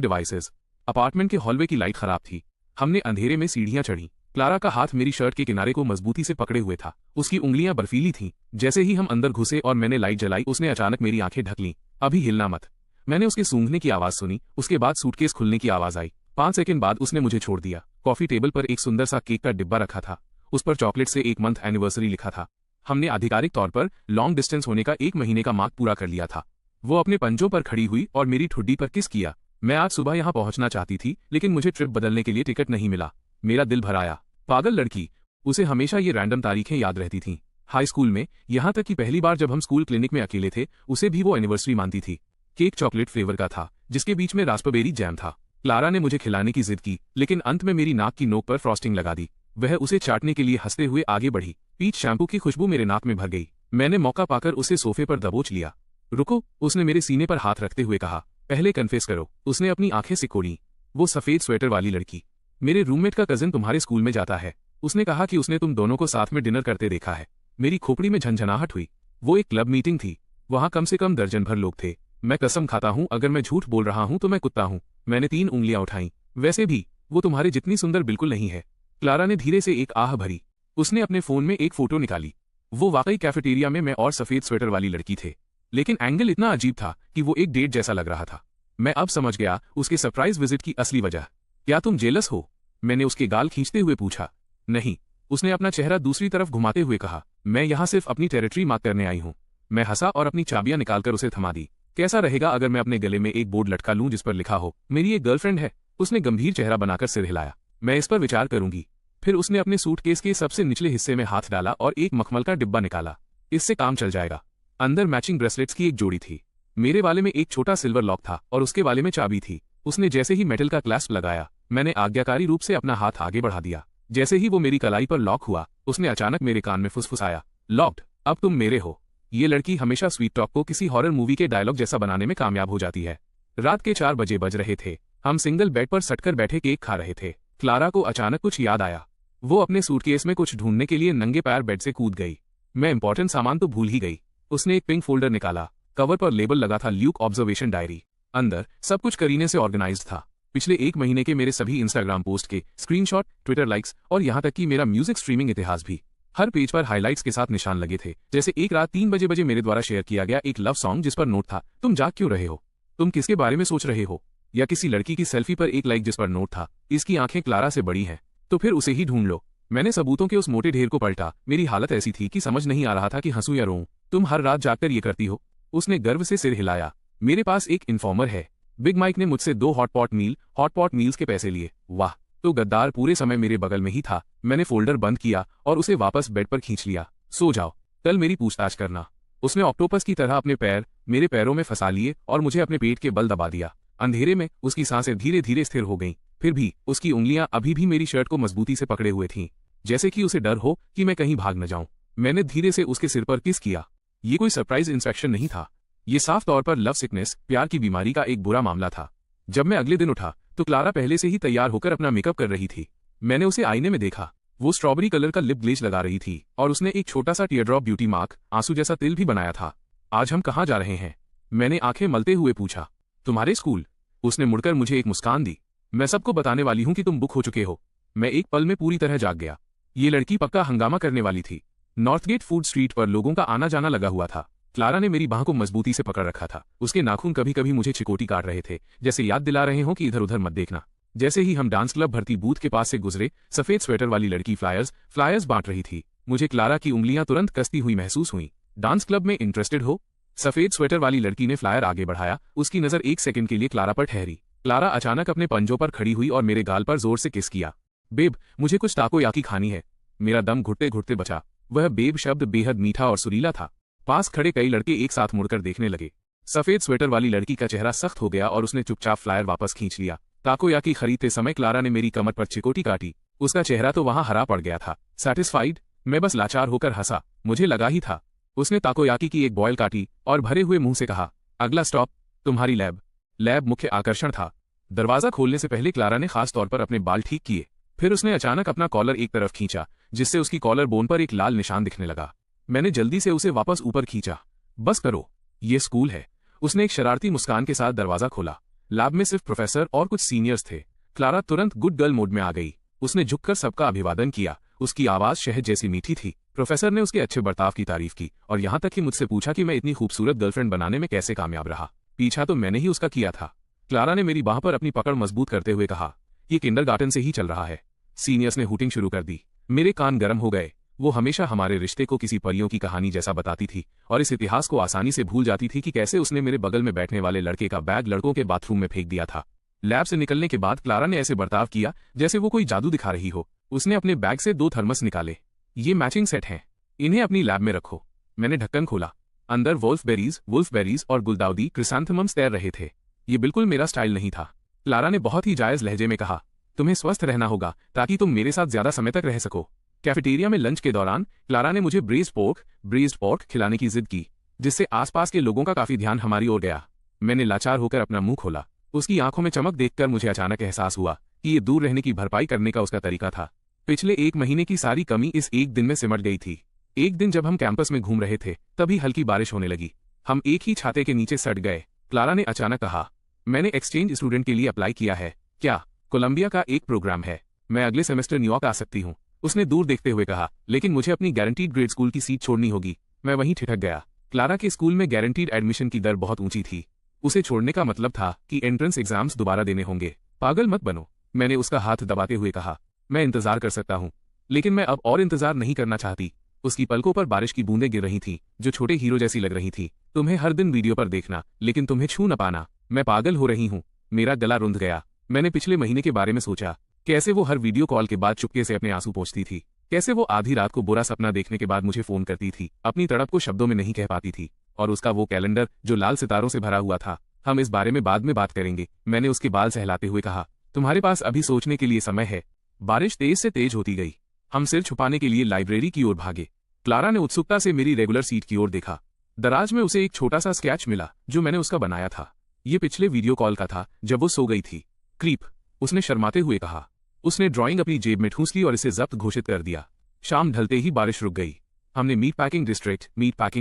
डिवाइसेस। अपार्टमेंट के हॉलवे की लाइट खराब थी। हमने अंधेरे में सीढ़ियां चढ़ी। क्लारा का हाथ मेरी शर्ट के किनारे को मजबूती से पकड़े हुए था। उसकी उंगलियां बर्फीली थीं। जैसे ही हम अंदर घुसे और मैंने लाइट जलाई, उसने अचानक मेरी आंखें ढक लीं। अभी हिलना मत। मैंने उसके सूंघने की आवाज सुनी। उसके बाद सूटकेस खुलने की आवाज आई। 5 सेकंड बाद उसने मुझे छोड़ दिया। कॉफी टेबल पर एक सुंदर सा केक का डिब्बा रखा था। उस पर चॉकलेट से 1 मंथ एनिवर्सरी लिखा था। हमने आधिकारिक तौर पर लॉन्ग डिस्टेंस होने का 1 महीने का मार्क पूरा कर लिया था। वो अपने पंजों पर खड़ी हुई और मेरी ठुड्डी पर किस किया। मैं आज सुबह यहाँ पहुंचना चाहती थी, लेकिन मुझे ट्रिप बदलने के लिए टिकट नहीं मिला। मेरा दिल भर आया। पागल लड़की। उसे हमेशा ये रैंडम तारीखें याद रहती थीं। हाई स्कूल में, यहाँ तक कि पहली बार जब हम स्कूल क्लिनिक में अकेले थे, उसे भी वो एनिवर्सरी मानती थी। केक चॉकलेट फ्लेवर का था, जिसके बीच में रास्पबेरी जैम था। क्लारा ने मुझे खिलाने की जिद की, लेकिन अंत में मेरी नाक की नोक पर फ्रॉस्टिंग लगा दी। वह उसे चाटने के लिए हंसते हुए आगे बढ़ी। पीच शैम्पू की खुशबू मेरे नाक में भर गई। मैंने मौका पाकर उसे सोफे पर दबोच लिया। रुको, उसने मेरे सीने पर हाथ रखते हुए कहा। पहले कन्फेस करो। उसने अपनी आंखें सिकोड़ी। वो सफेद स्वेटर वाली लड़की। मेरे रूममेट का कजिन तुम्हारे स्कूल में जाता है। उसने कहा कि उसने तुम दोनों को साथ में डिनर करते देखा है। मेरी खोपड़ी में झंझनाहट हुई। वो एक क्लब मीटिंग थी। वहां कम से कम दर्जन भर लोग थे। मैं कसम खाता हूं, अगर मैं झूठ बोल रहा हूं तो मैं कुत्ता हूं। मैंने 3 उंगलियां उठाईं। वैसे भी वो तुम्हारे जितनी सुंदर बिल्कुल नहीं है। क्लारा ने धीरे से एक आह भरी। उसने अपने फोन में एक फोटो निकाली। वो वाकई कैफेटेरिया में मैं और सफेद स्वेटर वाली लड़की थे, लेकिन एंगल इतना अजीब था कि वो एक डेट जैसा लग रहा था। मैं अब समझ गया उसके सरप्राइज विजिट की असली वजह। क्या तुम जेलस हो? मैंने उसके गाल खींचते हुए पूछा। नहीं, उसने अपना चेहरा दूसरी तरफ घुमाते हुए कहा। मैं यहाँ सिर्फ अपनी टेरिटरी मार्क करने आई हूँ। मैं हंसा और अपनी चाबियां निकालकर उसे थमा दी। कैसा रहेगा अगर मैं अपने गले में एक बोर्ड लटका लूं जिस पर लिखा हो, मेरी एक गर्लफ्रेंड है? उसने गंभीर चेहरा बनाकर सिर हिलाया। मैं इस पर विचार करूंगी। फिर उसने अपने सूटकेस के सबसे निचले हिस्से में हाथ डाला और एक मखमल का डिब्बा निकाला। इससे काम चल जाएगा। अंदर मैचिंग ब्रेसलेट्स की एक जोड़ी थी। मेरे वाले में एक छोटा सिल्वर लॉक था और उसके वाले में चाबी थी। उसने जैसे ही मेटल का क्लैस्प लगाया, मैंने आज्ञाकारी रूप से अपना हाथ आगे बढ़ा दिया। जैसे ही वो मेरी कलाई पर लॉक हुआ, उसने अचानक मेरे कान में फुसफुसाया। लॉक्ड, अब तुम मेरे हो। ये लड़की हमेशा स्वीट टॉक को किसी हॉरर मूवी के डायलॉग जैसा बनाने में कामयाब हो जाती है। रात के 4 बजे बज रहे थे। हम सिंगल बेड पर सटकर बैठे केक खा रहे थे। क्लारा को अचानक कुछ याद आया। वो अपने सूटकेस में कुछ ढूंढने के लिए नंगे पैर बेड से कूद गई। मैं इंपॉर्टेंट सामान तो भूल ही गई। उसने एक पिंक फोल्डर निकाला। कवर पर लेबल लगा था, ल्यूक ऑब्जर्वेशन डायरी। अंदर सब कुछ करीने से ऑर्गेनाइज्ड था। पिछले 1 महीने के मेरे सभी इंस्टाग्राम पोस्ट के स्क्रीनशॉट, ट्विटर लाइक्स और यहाँ तक कि मेरा म्यूजिक स्ट्रीमिंग इतिहास भी। हर पेज पर हाइलाइट्स के साथ निशान लगे थे, जैसे एक रात 3 बजे मेरे द्वारा शेयर किया गया एक लव सॉन्ग जिस पर नोट था, तुम जाग क्यों रहे हो? तुम किसके बारे में सोच रहे हो? या किसी लड़की की सेल्फी पर एक लाइक जिस पर नोट था, इसकी आंखें क्लारा से बड़ी हैं, तो फिर उसे ही ढूंढ लो। मैंने सबूतों के उस मोटे ढेर को पलटा। मेरी हालत ऐसी थी कि समझ नहीं आ रहा था कि हंसूं या रोऊं। तुम हर रात जागकर ये करती हो? उसने गर्व से सिर हिलाया। मेरे पास एक इन्फॉर्मर है। बिग माइक ने मुझसे 2 हॉटपॉट मील्स के पैसे लिए। वाह, तो गद्दार पूरे समय मेरे बगल में ही था। मैंने फोल्डर बंद किया और उसे वापस बेड पर खींच लिया। सो जाओ, कल मेरी पूछताछ करना। उसने ऑक्टोपस की तरह अपने पैर मेरे पैरों में फंसा लिए और मुझे अपने पेट के बल दबा दिया। अंधेरे में उसकी सांसें धीरे धीरे स्थिर हो गईं। फिर भी उसकी उंगलियां अभी भी मेरी शर्ट को मजबूती से पकड़े हुए थीं, जैसे कि उसे डर हो कि मैं कहीं भाग न जाऊं। मैंने धीरे से उसके सिर पर किस किया। ये कोई सरप्राइज इंस्पेक्शन नहीं था। ये साफ तौर पर लव सिकनेस, प्यार की बीमारी का एक बुरा मामला था। जब मैं अगले दिन उठा तो क्लारा पहले से ही तैयार होकर अपना मेकअप कर रही थी। मैंने उसे आईने में देखा। वो स्ट्रॉबेरी कलर का लिप ग्लेज लगा रही थी और उसने एक छोटा सा टीयरड्रॉप ब्यूटी मार्क, आंसू जैसा तिल भी बनाया था। आज हम कहाँ जा रहे हैं? मैंने आंखें मलते हुए पूछा। तुम्हारे स्कूल। उसने मुड़कर मुझे एक मुस्कान दी। मैं सबको बताने वाली हूं कि तुम बुक हो चुके हो। मैं एक पल में पूरी तरह जाग गया। ये लड़की पक्का हंगामा करने वाली थी। नॉर्थगेट फूड स्ट्रीट पर लोगों का आना जाना लगा हुआ था। क्लारा ने मेरी बाह को मजबूती से पकड़ रखा था। उसके नाखून कभी कभी मुझे चिकोटी काट रहे थे, जैसे याद दिला रहे हों कि इधर उधर मत देखना। जैसे ही हम डांस क्लब भर्ती बूथ के पास से गुजरे, सफेद स्वेटर वाली लड़की फ्लायर्स बांट रही थी। मुझे क्लारा की उंगलियां तुरंत कसती हुई महसूस हुई। डांस क्लब में इंटरेस्टेड हो? सफेद स्वेटर वाली लड़की ने फ्लायर आगे बढ़ाया। उसकी नजर 1 सेकंड के लिए क्लारा पर ठहरी। क्लारा अचानक अपने पंजों पर खड़ी हुई और मेरे गाल पर जोर से किस किया। बेब, मुझे कुछ ताकोयाकी खानी है। मेरा दम घुटते घुटते बचा। वह बेब शब्द बेहद मीठा और सुरीला था। पास खड़े कई लड़के एक साथ मुड़कर देखने लगे। सफेद स्वेटर वाली लड़की का चेहरा सख्त हो गया और उसने चुपचाप फ्लायर वापस खींच लिया। ताकोयाकी खरीदते समय क्लारा ने मेरी कमर पर चिकोटी काटी। उसका चेहरा तो वहां हरा पड़ गया था। सैटिस्फाइड? मैं बस लाचार होकर हंसा। मुझे लगा ही था। उसने ताकोयाकी की एक बॉयल काटी और भरे हुए मुंह से कहा, अगला स्टॉप तुम्हारी लैब। लैब मुख्य आकर्षण था। दरवाजा खोलने से पहले क्लारा ने खास तौर पर अपने बाल ठीक किए। फिर उसने अचानक अपना कॉलर एक तरफ खींचा, जिससे उसकी कॉलर बोन पर एक लाल निशान दिखने लगा। मैंने जल्दी से उसे वापस ऊपर खींचा। बस करो, ये स्कूल है। उसने एक शरारती मुस्कान के साथ दरवाजा खोला। लैब में सिर्फ प्रोफेसर और कुछ सीनियर्स थे। क्लारा तुरंत गुड गर्ल मोड में आ गई। उसने झुककर सबका अभिवादन किया। उसकी आवाज शहद जैसी मीठी थी। प्रोफेसर ने उसके अच्छे बर्ताव की तारीफ की और यहां तक कि मुझसे पूछा कि मैं इतनी खूबसूरत गर्लफ्रेंड बनाने में कैसे कामयाब रहा। पीछा तो मैंने ही उसका किया था। क्लारा ने मेरी बाह पर अपनी पकड़ मजबूत करते हुए कहा, ये किंडरगार्टन से ही चल रहा है। सीनियर्स ने हूटिंग शुरू कर दी। मेरे कान गर्म हो गए। वो हमेशा हमारे रिश्ते को किसी परियों की कहानी जैसा बताती थी और इस इतिहास को आसानी से भूल जाती थी कि कैसे उसने मेरे बगल में बैठने वाले लड़के का बैग लड़कों के बाथरूम में फेंक दिया था। लैब से निकलने के बाद क्लारा ने ऐसे बर्ताव किया जैसे वो कोई जादू दिखा रही हो। उसने अपने बैग से 2 थर्मस निकाले। ये मैचिंग सेट हैं, इन्हें अपनी लैब में रखो। मैंने ढक्कन खोला। अंदर वुल्फबेरीज और गुलदाउदी क्रिसैंथेमम्स तैर रहे थे। ये बिल्कुल मेरा स्टाइल नहीं था। क्लारा ने बहुत ही जायज लहजे में कहा, तुम्हें स्वस्थ रहना होगा ताकि तुम मेरे साथ ज्यादा समय तक रह सको। कैफेटेरिया में लंच के दौरान क्लारा ने मुझे ब्रेज्ड पोर्क खिलाने की जिद की, जिससे आसपास के लोगों का काफी ध्यान हमारी ओर गया। मैंने लाचार होकर अपना मुंह खोला। उसकी आंखों में चमक देखकर मुझे अचानक एहसास हुआ कि ये दूर रहने की भरपाई करने का उसका तरीका था। पिछले 1 महीने की सारी कमी इस एक दिन में सिमट गई थी। एक दिन जब हम कैंपस में घूम रहे थे तभी हल्की बारिश होने लगी। हम एक ही छाते के नीचे सट गए। क्लारा ने अचानक कहा, मैंने एक्सचेंज स्टूडेंट के लिए अप्लाई किया है। क्या? कोलंबिया का एक प्रोग्राम है। मैं अगले सेमेस्टर न्यूयॉर्क आ सकती हूँ। उसने दूर देखते हुए कहा, लेकिन मुझे अपनी गारंटीड ग्रेड स्कूल की सीट छोड़नी होगी। मैं वहीं ठिठक गया। क्लारा के स्कूल में गारंटीड एडमिशन की दर बहुत ऊंची थी। उसे छोड़ने का मतलब था कि एंट्रेंस एग्जाम्स दोबारा देने होंगे। पागल मत बनो, मैंने उसका हाथ दबाते हुए कहा। मैं इंतजार कर सकता हूँ, लेकिन मैं अब और इंतजार नहीं करना चाहती। उसकी पलकों पर बारिश की बूंदें गिर रही थीं, जो छोटे हीरो जैसी लग रही थी। तुम्हें हर दिन वीडियो पर देखना, लेकिन तुम्हें छू न पाना। मैं पागल हो रही हूँ। मेरा गला रुंध गया। मैंने पिछले महीने के बारे में सोचा। कैसे वो हर वीडियो कॉल के बाद चुपके से अपने आंसू पोंछती थी। कैसे वो आधी रात को बुरा सपना देखने के बाद मुझे फोन करती थी। अपनी तड़प को शब्दों में नहीं कह पाती थी। और उसका वो कैलेंडर जो लाल सितारों से भरा हुआ था। हम इस बारे में बाद में बात करेंगे, मैंने उसके बाल सहलाते हुए कहा। तुम्हारे पास अभी सोचने के लिए समय है। बारिश तेज से तेज होती गई। हम सिर छुपाने के लिए लाइब्रेरी की ओर भागे। क्लारा ने उत्सुकता से मेरी रेगुलर सीट की ओर देखा। दराज में उसे एक छोटा सा स्केच मिला जो मैंने उसका बनाया था। ये पिछले वीडियो कॉल का था जब वो सो गई थी। क्रीप, उसने शर्माते हुए कहा। उसने ड्राइंग अपनी जेब में ठूंस ली और इसे जब्त घोषित कर दिया। शाम ढलते ही बारिश रुक गई। हमने मीट पैकिंग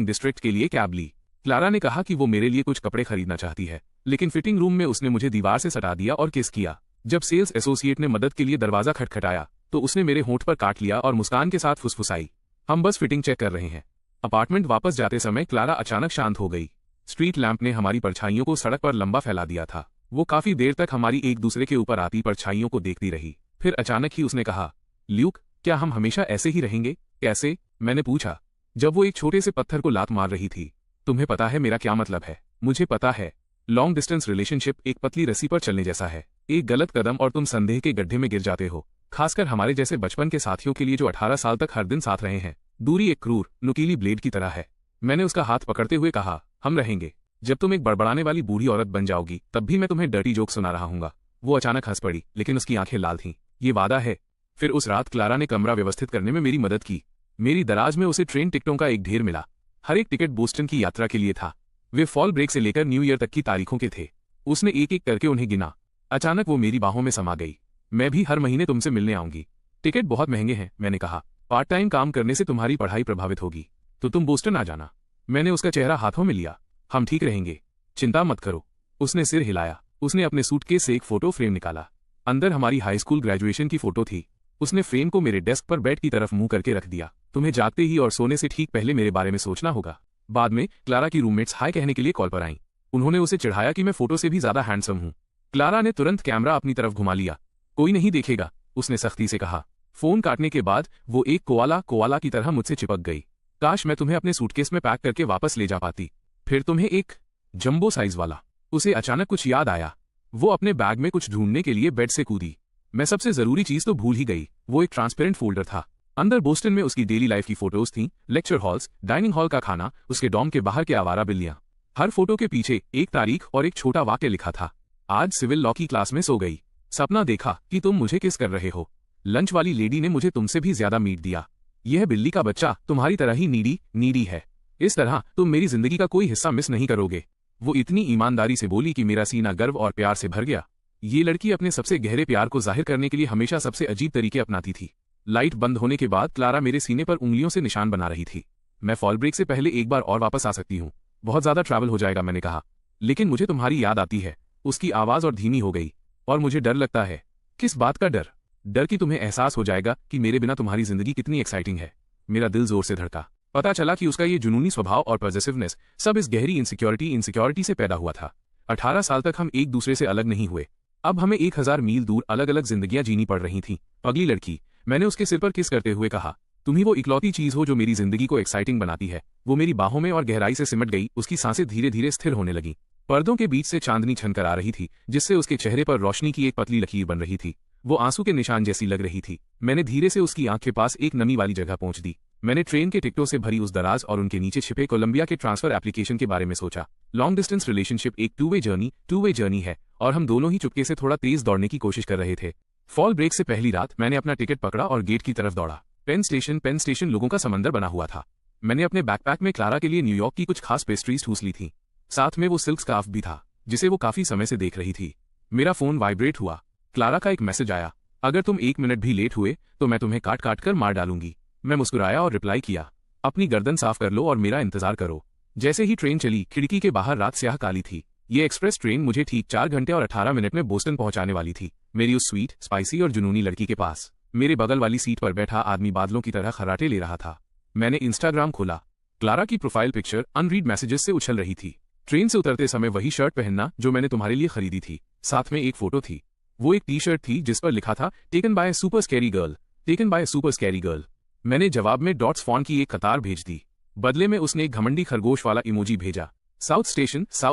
डिस्ट्रिक्ट के लिए कैब ली। क्लारा ने कहा कि वो मेरे लिए कुछ कपड़े खरीदना चाहती है, लेकिन फिटिंग रूम में उसने मुझे दीवार से सटा दिया और किस किया। जब सेल्स एसोसिएट ने मदद के लिए दरवाजा खटखटाया तो उसने मेरे होंठ पर काट लिया और मुस्कान के साथ फुसफुसाई, हम बस फिटिंग चेक कर रहे हैं। अपार्टमेंट वापस जाते समय क्लारा अचानक शांत हो गई। स्ट्रीट लैंप ने हमारी परछाइयों को सड़क पर लंबा फैला दिया था। वो काफी देर तक हमारी एक दूसरे के ऊपर आती परछाइयों को देखती रही। फिर अचानक ही उसने कहा, ल्यूक, क्या हम हमेशा ऐसे ही रहेंगे? कैसे? मैंने पूछा, जब वो एक छोटे से पत्थर को लात मार रही थी। तुम्हें पता है मेरा क्या मतलब है? मुझे पता है। लॉन्ग डिस्टेंस रिलेशनशिप एक पतली रस्सी पर चलने जैसा है। एक गलत कदम और तुम संदेह के गड्ढे में गिर जाते हो। खासकर हमारे जैसे बचपन के साथियों के लिए जो 18 साल तक हर दिन साथ रहे हैं। दूरी एक क्रूर, नुकीली ब्लेड की तरह है। मैंने उसका हाथ पकड़ते हुए कहा, हम रहेंगे। जब तुम एक बड़बड़ाने वाली बूढ़ी औरत बन जाओगी तब भी मैं तुम्हें डर्टी जोक सुना रहा हूंगा। वो अचानक हंस पड़ी, लेकिन उसकी आंखें लाल थीं। ये वादा है। फिर उस रात क्लारा ने कमरा व्यवस्थित करने में मेरी मदद की। मेरी दराज में उसे ट्रेन टिकटों का एक ढेर मिला। हर एक टिकट बोस्टन की यात्रा के लिए था। वे फॉल ब्रेक से लेकर न्यू ईयर तक की तारीखों के थे। उसने एक एक करके उन्हें गिना। अचानक वो मेरी बाहों में समा गई। मैं भी हर महीने तुमसे मिलने आऊंगी। टिकट बहुत महंगे हैं, मैंने कहा। पार्ट टाइम काम करने से तुम्हारी पढ़ाई प्रभावित होगी, तो तुम बोस्टन आ जाना। मैंने उसका चेहरा हाथों में लिया। हम ठीक रहेंगे, चिंता मत करो। उसने सिर हिलाया। उसने अपने सूटकेस से एक फोटो फ्रेम निकाला। अंदर हमारी हाई स्कूल ग्रेजुएशन की फोटो थी। उसने फ्रेम को मेरे डेस्क पर बेड की तरफ मुंह करके रख दिया। तुम्हें जागते ही और सोने से ठीक पहले मेरे बारे में सोचना होगा। बाद में क्लारा की रूममेट्स हाय कहने के लिए कॉल पर आईं। उन्होंने उसे चिढ़ाया कि मैं फोटो से भी ज्यादा हैंडसम हूं। क्लारा ने तुरंत कैमरा अपनी तरफ घुमा लिया। कोई नहीं देखेगा, उसने सख्ती से कहा। फोन काटने के बाद वो एक कोआला की तरह मुझसे चिपक गई। काश मैं तुम्हें अपने सूटकेस में पैक करके वापस ले जा पाती। फिर तुम्हें एक जंबो साइज वाला। उसे अचानक कुछ याद आया। वो अपने बैग में कुछ ढूंढने के लिए बेड से कूदी। मैं सबसे जरूरी चीज तो भूल ही गई। वो एक ट्रांसपेरेंट फोल्डर था। अंदर बोस्टन में उसकी डेली लाइफ की फोटोज थीं, लेक्चर हॉल्स, डाइनिंग हॉल का खाना, उसके डॉम के बाहर के आवारा बिल्लियां। हर फोटो के पीछे एक तारीख और एक छोटा वाक्य लिखा था। आज सिविल लॉ की क्लास में सो गई, सपना देखा कि तुम मुझे किस कर रहे हो। लंच वाली लेडी ने मुझे तुमसे भी ज्यादा मीट दिया। यह बिल्ली का बच्चा तुम्हारी तरह ही नीडी है। इस तरह तुम मेरी जिंदगी का कोई हिस्सा मिस नहीं करोगे। वो इतनी ईमानदारी से बोली कि मेरा सीना गर्व और प्यार से भर गया। ये लड़की अपने सबसे गहरे प्यार को जाहिर करने के लिए हमेशा सबसे अजीब तरीके अपनाती थी। लाइट बंद होने के बाद क्लारा मेरे सीने पर उंगलियों से निशान बना रही थी। मैं फॉल ब्रेक से पहले एक बार और वापस आ सकती हूँ। बहुत ज्यादा ट्रैवल हो जाएगा, मैंने कहा, लेकिन मुझे तुम्हारी याद आती है। उसकी आवाज और धीमी हो गई। और मुझे डर लगता है। किस बात का डर? डर कि तुम्हें एहसास हो जाएगा कि मेरे बिना तुम्हारी जिंदगी कितनी एक्साइटिंग है। मेरा दिल जोर से धड़का। पता चला कि उसका ये जुनूनी स्वभाव और पॉजिटिवनेस सब इस गहरी इनसिक्योरिटी से पैदा हुआ था। 18 साल तक हम एक दूसरे से अलग नहीं हुए। अब हमें 1000 मील दूर अलग अलग जिंदगियां जीनी पड़ रही थीं। अगली लड़की, मैंने उसके सिर पर किस करते हुए कहा, तुम ही वो इकलौती चीज हो जो मेरी जिंदगी को एक्साइटिंग बनाती है। वो मेरी बाहों में और गहराई से सिमट गई। उसकी सांसें धीरे धीरे स्थिर होने लगी। पर्दों के बीच से चांदनी छनकर आ रही थी, जिससे उसके चेहरे पर रोशनी की एक पतली लकीर बन रही थी। वो आंसू के निशान जैसी लग रही थी। मैंने धीरे से उसकी आंख के पास एक नमी वाली जगह पहुंच दी। मैंने ट्रेन के टिकटों से भरी उस दराज और उनके नीचे छिपे कोलंबिया के ट्रांसफर एप्लीकेशन के बारे में सोचा। लॉन्ग डिस्टेंस रिलेशनशिप एक टू वे जर्नी है और हम दोनों ही चुपके से थोड़ा तेज दौड़ने की कोशिश कर रहे थे। फॉल ब्रेक से पहली रात मैंने अपना टिकट पकड़ा और गेट की तरफ दौड़ा। पेन स्टेशन लोगों का समंदर बना हुआ था। मैंने अपने बैकपैक में क्लारा के लिए न्यूयॉर्क की कुछ खास पेस्ट्रीज ठूस ली थी। साथ में वो सिल्क स्कार्फ भी था, जिसे वो काफी समय से देख रही थी। मेरा फोन वाइब्रेट हुआ। क्लारा का एक मैसेज आया, अगर तुम 1 मिनट भी लेट हुए तो मैं तुम्हें काट काट कर मार डालूंगी। मैं मुस्कुराया और रिप्लाई किया, अपनी गर्दन साफ कर लो और मेरा इंतजार करो। जैसे ही ट्रेन चली, खिड़की के बाहर रात स्याह काली थी। ये एक्सप्रेस ट्रेन मुझे ठीक 4 घंटे और 18 मिनट में बोस्टन पहुंचाने वाली थी। मेरी उस स्वीट, स्पाइसी और जुनूनी लड़की के पास मेरे बगल वाली सीट पर बैठा आदमी बादलों की तरह खर्राटे ले रहा था। मैंने इंस्टाग्राम खोला। क्लारा की प्रोफाइल पिक्चर अनरीड मैसेजेस से उछल रही थी। ट्रेन से उतरते समय वही शर्ट पहनना जो मैंने तुम्हारे लिए खरीदी थी। साथ में एक फोटो थी। वो एक टी-शर्ट थी जिस पर लिखा था, taken by super scary girl. मैंने जवाब में डॉट्स फॉन्ट की एक कतार भेज दी। बदले में उसने एक घमंडी खरगोश वाला इमोजी भेजा। साउथ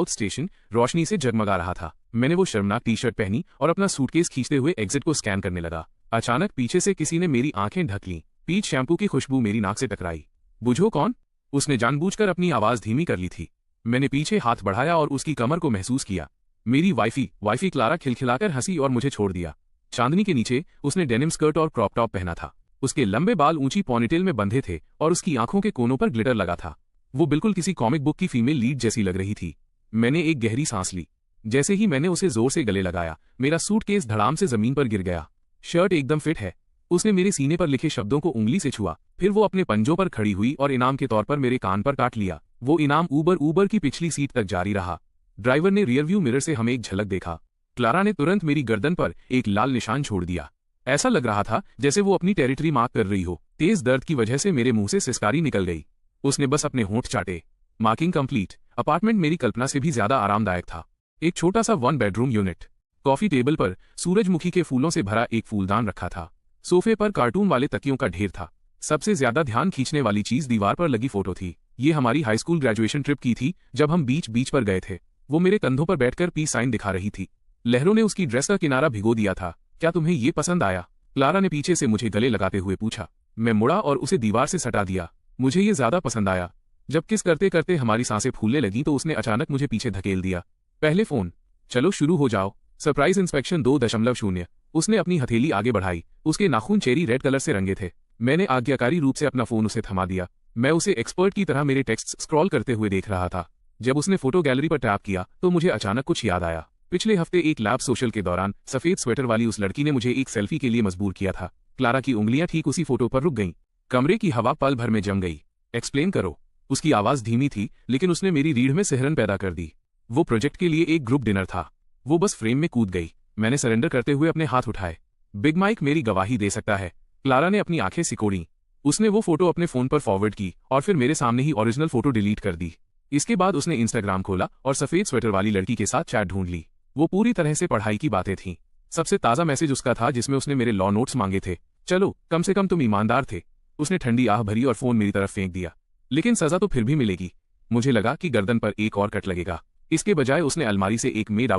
स्टेशन रोशनी से जगमगा रहा था। मैंने वो शर्मनाक टी-शर्ट पहनी और अपना सूटकेस खींचते हुए एग्जिट को स्कैन करने लगा। अचानक पीछे से किसी ने मेरी आंखें ढक लीं। पीच शैम्पू की खुशबू मेरी नाक से टकराई। बुझो कौन? उसने जानबूझकर अपनी आवाज धीमी कर ली थी। मैंने पीछे हाथ बढ़ाया और उसकी कमर को महसूस किया। मेरी वाइफी क्लारा खिलखिलाकर हंसी और मुझे छोड़ दिया। चांदनी के नीचे उसने डेनिम स्कर्ट और क्रॉप टॉप पहना था। उसके लंबे बाल ऊंची पॉनीटेल में बंधे थे और उसकी आंखों के कोनों पर ग्लिटर लगा था। वो बिल्कुल किसी कॉमिक बुक की फीमेल लीड जैसी लग रही थी। मैंने एक गहरी सांस ली। जैसे ही मैंने उसे जोर से गले लगाया, मेरा सूटकेस धड़ाम से जमीन पर गिर गया। शर्ट एकदम फिट है। उसने मेरे सीने पर लिखे शब्दों को उंगली से छुआ। फिर वो अपने पंजों पर खड़ी हुई और इनाम के तौर पर मेरे कान पर काट लिया। वो इनाम ऊबर की पिछली सीट तक जारी रहा। ड्राइवर ने रियरव्यू मिरर से हमें एक झलक देखा। क्लारा ने तुरंत मेरी गर्दन पर एक लाल निशान छोड़ दिया। ऐसा लग रहा था जैसे वो अपनी टेरिटरी मार्क कर रही हो। तेज दर्द की वजह से मेरे मुंह से सिसकारी निकल गई। उसने बस अपने होंठ चाटे। Marking complete. अपार्टमेंट मेरी कल्पना से भी ज्यादा आरामदायक था। एक छोटा सा 1 बेडरूम यूनिट। कॉफी टेबल पर सूरजमुखी के फूलों से भरा एक फूलदान रखा था। सोफे पर कार्टून वाले तकियों का ढेर था। सबसे ज्यादा ध्यान खींचने वाली चीज दीवार पर लगी फोटो थी। ये हमारी हाई स्कूल ग्रेजुएशन ट्रिप की थी, जब हम बीच पर गए थे। वो मेरे कंधों पर बैठकर पीस साइन दिखा रही थी। लहरों ने उसकी ड्रेस का किनारा भिगो दिया था। क्या तुम्हें ये पसंद आया? क्लारा ने पीछे से मुझे गले लगाते हुए पूछा। मैं मुड़ा और उसे दीवार से सटा दिया। मुझे ये ज्यादा पसंद आया। जब किस करते करते हमारी सांसें फूलने लगी तो उसने अचानक मुझे पीछे धकेल दिया। पहले फोन। चलो शुरू हो जाओ। Surprise inspection 2.0। उसने अपनी हथेली आगे बढ़ाई। उसके नाखून चेरी रेड कलर से रंगे थे। मैंने आज्ञाकारी रूप से अपना फोन उसे थमा दिया। मैं उसे एक्सपर्ट की तरह मेरे टेक्स्ट स्क्रॉल करते हुए देख रहा था। जब उसने फोटो गैलरी पर टैप किया तो मुझे अचानक कुछ याद आया। पिछले हफ्ते एक लैब सोशल के दौरान सफेद स्वेटर वाली उस लड़की ने मुझे एक सेल्फी के लिए मजबूर किया था। क्लारा की उंगलियां ठीक उसी फोटो पर रुक गईं। कमरे की हवा पल भर में जम गई। एक्सप्लेन करो। उसकी आवाज धीमी थी, लेकिन उसने मेरी रीढ़ में सिहरन पैदा कर दी। वो प्रोजेक्ट के लिए एक ग्रुप डिनर था। वो बस फ्रेम में कूद गई। मैंने सरेंडर करते हुए अपने हाथ उठाए। बिग माइक मेरी गवाही दे सकता है। क्लारा ने अपनी आंखें सिकोड़ी। उसने वो फोटो अपने फोन पर फॉरवर्ड की और फिर मेरे सामने ही ओरिजिनल फोटो डिलीट कर दी। इसके बाद उसने इंस्टाग्राम खोला और सफेद स्वेटर वाली लड़की के साथ चैट ढूंढ ली। वो पूरी तरह से पढ़ाई की बातें थीं। सबसे ताज़ा मैसेज उसका था जिसमें उसने मेरे लॉ नोट्स मांगे थे। चलो, कम से कम तुम ईमानदार थे। उसने ठंडी आह भरी और फोन मेरी तरफ फेंक दिया। लेकिन सजा तो फिर भी मिलेगी। मुझे लगा कि गर्दन पर एक और कट लगेगा। इसके बजाय उसने अलमारी से एक मेड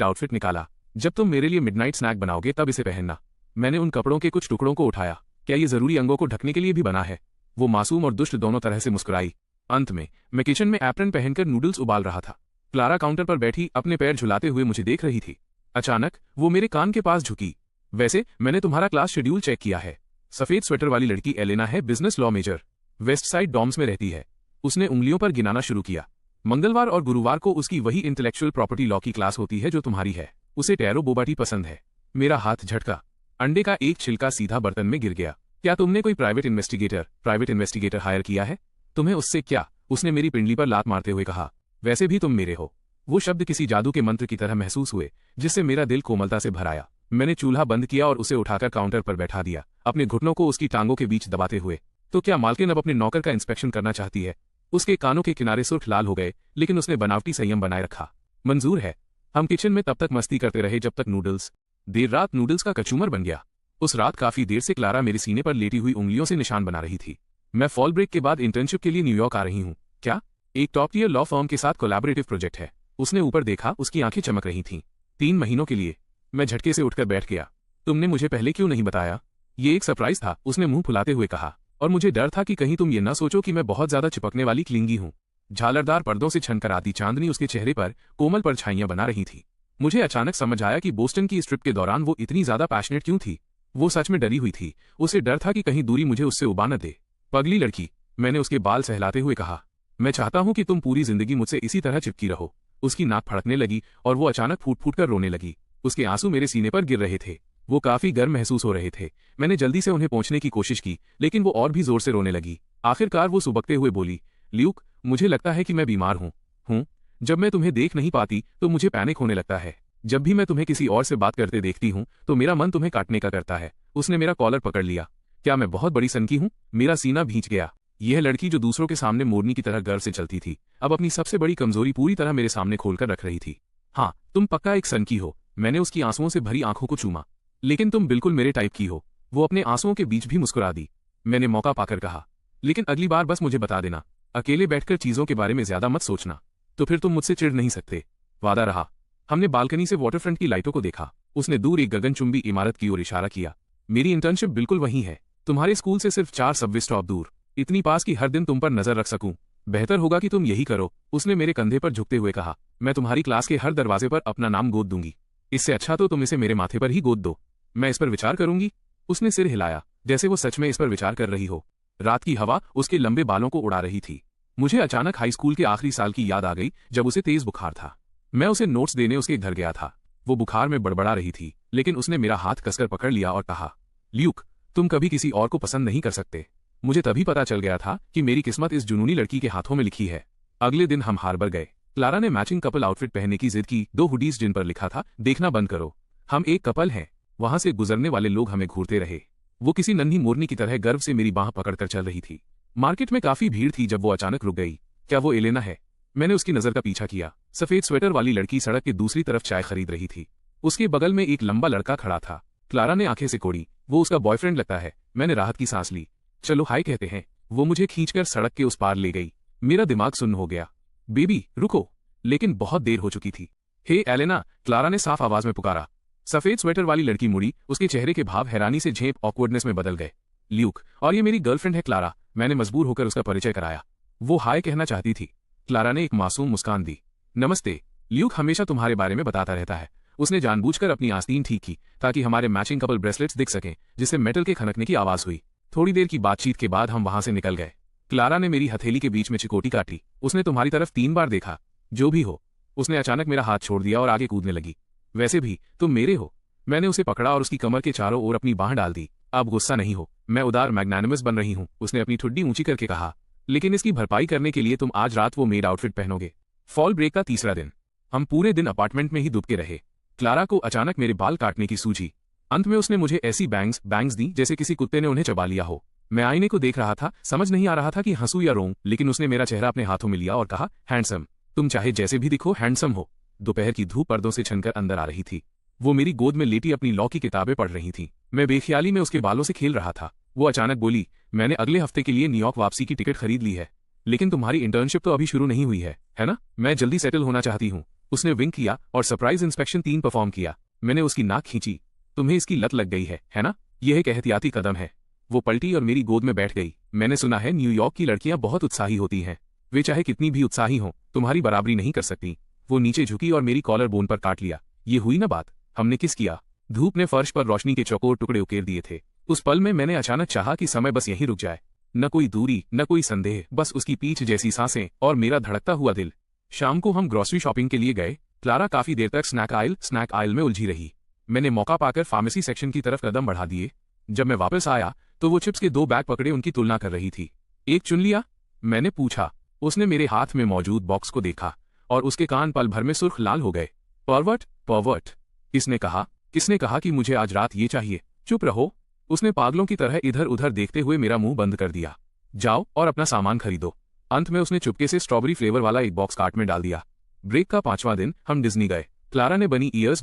आउटफिट निकाला। जब तुम मेरे लिए मिडनाइट स्नैक बनाओगे तब इसे पहनना। मैंने उन कपड़ों के कुछ टुकड़ों को उठाया। क्या ये जरूरी अंगों को ढकने के लिए भी बना है? वो मासूम और दुष्ट दोनों तरह से मुस्कुराई। अंत में मैं किचन में एप्रन पहनकर नूडल्स उबाल रहा था। क्लारा काउंटर पर बैठी अपने पैर झुलाते हुए मुझे देख रही थी। अचानक वो मेरे कान के पास झुकी। वैसे मैंने तुम्हारा क्लास शेड्यूल चेक किया है। सफेद स्वेटर वाली लड़की एलेना है, business law major, west side dorms में रहती है। उसने उंगलियों पर गिनाना शुरू किया। मंगलवार और गुरुवार को उसकी वही इंटेलेक्चुअल प्रॉपर्टी लॉ की क्लास होती है जो तुम्हारी है। उसे टैरो बोबाटी पसंद है। मेरा हाथ झटका। अंडे का एक छिलका सीधा बर्तन में गिर गया। क्या तुमने कोई प्राइवेट इन्वेस्टिगेटर हायर किया है? तुम्हें उससे क्या? उसने मेरी पिंडली पर लात मारते हुए कहा। वैसे भी तुम मेरे हो। वो शब्द किसी जादू के मंत्र की तरह महसूस हुए, जिससे मेरा दिल कोमलता से भर आया। मैंने चूल्हा बंद किया और उसे उठाकर काउंटर पर बैठा दिया, अपने घुटनों को उसकी टांगों के बीच दबाते हुए। तो क्या मालकिन अब अपने नौकर का इंस्पेक्शन करना चाहती है? उसके कानों के किनारे सुर्ख लाल हो गए, लेकिन उसने बनावटी संयम बनाए रखा। मंजूर है। हम किचन में तब तक मस्ती करते रहे जब तक नूडल्स। देर रात नूडल्स का कचूमर बन गया। उस रात काफी देर से क्लारा मेरे सीने पर लेटी हुई उंगलियों से निशान बना रही थी। मैं फॉल ब्रेक के बाद इंटर्नशिप के लिए न्यूयॉर्क आ रही हूँ। क्या? एक टॉप टियर लॉ फर्म के साथ कोलैबोरेटिव प्रोजेक्ट है। उसने ऊपर देखा, उसकी आंखें चमक रही थीं। 3 महीनों के लिए। मैं झटके से उठकर बैठ गया। तुमने मुझे पहले क्यों नहीं बताया? ये एक सरप्राइज था, उसने मुंह फुलाते हुए कहा। और मुझे डर था कि कहीं तुम ये न सोचो कि मैं बहुत ज्यादा चिपकने वाली क्लिंगी हूँ। झालरदार पर्दों से छनकर आती चांदनी उसके चेहरे पर कोमल परछाइयां बना रही थी। मुझे अचानक समझ आया कि बोस्टन की इस ट्रिप के दौरान वो इतनी ज्यादा पैशनेट क्यों थी। वो सच में डरी हुई थी। उसे डर था कि कहीं दूरी मुझे उससे उबा न दे। पगली लड़की, मैंने उसके बाल सहलाते हुए कहा। मैं चाहता हूं कि तुम पूरी जिंदगी मुझसे इसी तरह चिपकी रहो। उसकी नाक फड़कने लगी और वो अचानक फूट फूट कर रोने लगी। उसके आंसू मेरे सीने पर गिर रहे थे। वो काफी गर्म महसूस हो रहे थे। मैंने जल्दी से उन्हें पहुंचने की कोशिश की, लेकिन वो और भी जोर से रोने लगी। आखिरकार वो सुबकते हुए बोली, ल्यूक, मुझे लगता है कि मैं बीमार हूँ। जब मैं तुम्हें देख नहीं पाती तो मुझे पैनिक होने लगता है। जब भी मैं तुम्हें किसी और से बात करते देखती हूँ तो मेरा मन तुम्हें काटने का करता है। उसने मेरा कॉलर पकड़ लिया। क्या मैं बहुत बड़ी सनकी हूँ? मेरा सीना भींच गया। यह लड़की जो दूसरों के सामने मोरनी की तरह गर्व से चलती थी, अब अपनी सबसे बड़ी कमजोरी पूरी तरह मेरे सामने खोलकर रख रही थी। हाँ, तुम पक्का एक सनकी हो। मैंने उसकी आंसुओं से भरी आंखों को चूमा। लेकिन तुम बिल्कुल मेरे टाइप की हो। वो अपने आंसुओं के बीच भी मुस्कुरा दी। मैंने मौका पाकर कहा, लेकिन अगली बार बस मुझे बता देना। अकेले बैठकर चीजों के बारे में ज्यादा मत सोचना। तो फिर तुम मुझसे चिढ़ नहीं सकते। वादा रहा। हमने बालकनी से वाटरफ्रंट की लाइटों को देखा। उसने दूर एक गगनचुंबी इमारत की ओर इशारा किया। मेरी इंटर्नशिप बिल्कुल वहीं है, तुम्हारे स्कूल से सिर्फ 4 सबवे स्टॉप दूर। इतनी पास कि हर दिन तुम पर नजर रख सकूं। बेहतर होगा कि तुम यही करो, उसने मेरे कंधे पर झुकते हुए कहा। मैं तुम्हारी क्लास के हर दरवाजे पर अपना नाम गोद दूंगी। इससे अच्छा तो तुम इसे मेरे माथे पर ही गोद दो। मैं इस पर विचार करूंगी। उसने सिर हिलाया, जैसे वो सच में इस पर विचार कर रही हो। रात की हवा उसके लंबे बालों को उड़ा रही थी। मुझे अचानक हाई स्कूल के आखिरी साल की याद आ गई, जब उसे तेज बुखार था। मैं उसे नोट्स देने उसके घर गया था। वो बुखार में बड़बड़ा रही थी, लेकिन उसने मेरा हाथ कसकर पकड़ लिया और कहा, ल्यूक, तुम कभी किसी और को पसंद नहीं कर सकते। मुझे तभी पता चल गया था कि मेरी किस्मत इस जुनूनी लड़की के हाथों में लिखी है। अगले दिन हम हार्बर गए। क्लारा ने मैचिंग कपल आउटफिट पहनने की जिद की। 2 हुडीज जिन पर लिखा था, देखना बंद करो, हम एक कपल हैं। वहां से गुजरने वाले लोग हमें घूरते रहे। वो किसी नन्ही मोरनी की तरह गर्व से मेरी बांह पकड़कर चल रही थी। मार्केट में काफी भीड़ थी जब वो अचानक रुक गई। क्या वो एलेना है? मैंने उसकी नजर का पीछा किया। सफेद स्वेटर वाली लड़की सड़क के दूसरी तरफ चाय खरीद रही थी। उसके बगल में एक लंबा लड़का खड़ा था। क्लारा ने आंखें से कोड़ी। वो उसका बॉयफ्रेंड लगता है। मैंने राहत की सांस ली। चलो हाय कहते हैं। वो मुझे खींचकर सड़क के उस पार ले गई। मेरा दिमाग सुन्न हो गया। बेबी रुको। लेकिन बहुत देर हो चुकी थी। हे एलेना, क्लारा ने साफ आवाज में पुकारा। सफेद स्वेटर वाली लड़की मुड़ी। उसके चेहरे के भाव हैरानी से झेप ऑकवर्डनेस में बदल गए। ल्यूक, और ये मेरी गर्लफ्रेंड है क्लारा। मैंने मजबूर होकर उसका परिचय कराया। वो हाय कहना चाहती थी। क्लारा ने एक मासूम मुस्कान दी। नमस्ते। ल्यूक हमेशा तुम्हारे बारे में बताता रहता है। उसने जानबूझकर अपनी आस्तीन ठीक की ताकि हमारे मैचिंग कपल ब्रेसलेट्स दिख सकें, जिससे मेटल के खनकने की आवाज हुई। थोड़ी देर की बातचीत के बाद हम वहां से निकल गए। क्लारा ने मेरी हथेली के बीच में चिकोटी काटी। उसने तुम्हारी तरफ 3 बार देखा। जो भी हो। उसने अचानक मेरा हाथ छोड़ दिया और आगे कूदने लगी। वैसे भी तुम मेरे हो। मैंने उसे पकड़ा और उसकी कमर के चारों ओर अपनी बांह डाल दी। अब गुस्सा नहीं हो, मैं उदार मैग्नानिमस बन रही हूँ, उसने अपनी ठुड्डी ऊंची करके कहा। लेकिन इसकी भरपाई करने के लिए तुम आज रात वो मेड आउटफिट पहनोगे। फॉल ब्रेक का तीसरा दिन। हम पूरे दिन अपार्टमेंट में ही दुबके रहे। क्लारा को अचानक मेरे बाल काटने की सूझी। अंत में उसने मुझे ऐसी बैंग्स दी जैसे किसी कुत्ते ने उन्हें चबा लिया हो। मैं आईने को देख रहा था, समझ नहीं आ रहा था कि हंसू या रोऊं, लेकिन उसने मेरा चेहरा अपने हाथों में लिया और कहा, हैंडसम, तुम चाहे जैसे भी दिखो हैंडसम हो। दोपहर की धूप पर्दों से छनकर अंदर आ रही थी। वो मेरी गोद में लेटी अपनी लॉ की किताबें पढ़ रही थी। मैं बेख्याली में उसके बालों से खेल रहा था। वो अचानक बोली, मैंने अगले हफ्ते के लिए न्यूयॉर्क वापसी की टिकट खरीद ली है। लेकिन तुम्हारी इंटर्नशिप तो अभी शुरू नहीं हुई है ना? मैं जल्दी सेटल होना चाहती हूँ। उसने विंक किया और सरप्राइज इंस्पेक्शन 3 परफॉर्म किया। मैंने उसकी नाक खींची। तुम्हें इसकी लत लग गई है ना? यह एक एहतियाती कदम है। वो पलटी और मेरी गोद में बैठ गई। मैंने सुना है न्यूयॉर्क की लड़कियां बहुत उत्साही होती हैं। वे चाहे कितनी भी उत्साही हों, तुम्हारी बराबरी नहीं कर सकती। वो नीचे झुकी और मेरी कॉलर बोन पर काट लिया। ये हुई ना बात, हमने किस किया। धूप ने फर्श पर रोशनी के चौकोर टुकड़े उकेर दिए थे। उस पल में मैंने अचानक चाहा कि समय बस यहीं रुक जाए। न कोई दूरी, न कोई संदेह, बस उसकी पीठ जैसी सांसें और मेरा धड़कता हुआ दिल। शाम को हम ग्रोसरी शॉपिंग के लिए गए। क्लारा काफी देर तक स्नैक आइल में उलझी रही। मैंने मौका पाकर फार्मेसी सेक्शन की तरफ कदम बढ़ा दिए। जब मैं वापस आया तो वो चिप्स के 2 बैग पकड़े उनकी तुलना कर रही थी। एक चुन लिया? मैंने पूछा। उसने मेरे हाथ में मौजूद बॉक्स को देखा और उसके कान पल भर में सुर्ख लाल हो गए। पर्वर्ट। किसने कहा कि मुझे आज रात ये चाहिए? चुप रहो। उसने पागलों की तरह इधर उधर देखते हुए मेरा मुंह बंद कर दिया। जाओ और अपना सामान खरीदो। अंत में उसने चुपके से स्ट्रॉबेरी फ्लेवर वाला एक बॉक्स कार्ट में डाल दिया। ब्रेक का 5वां दिन हम डिज्नी गए। क्लारा ने बनी ईयर्स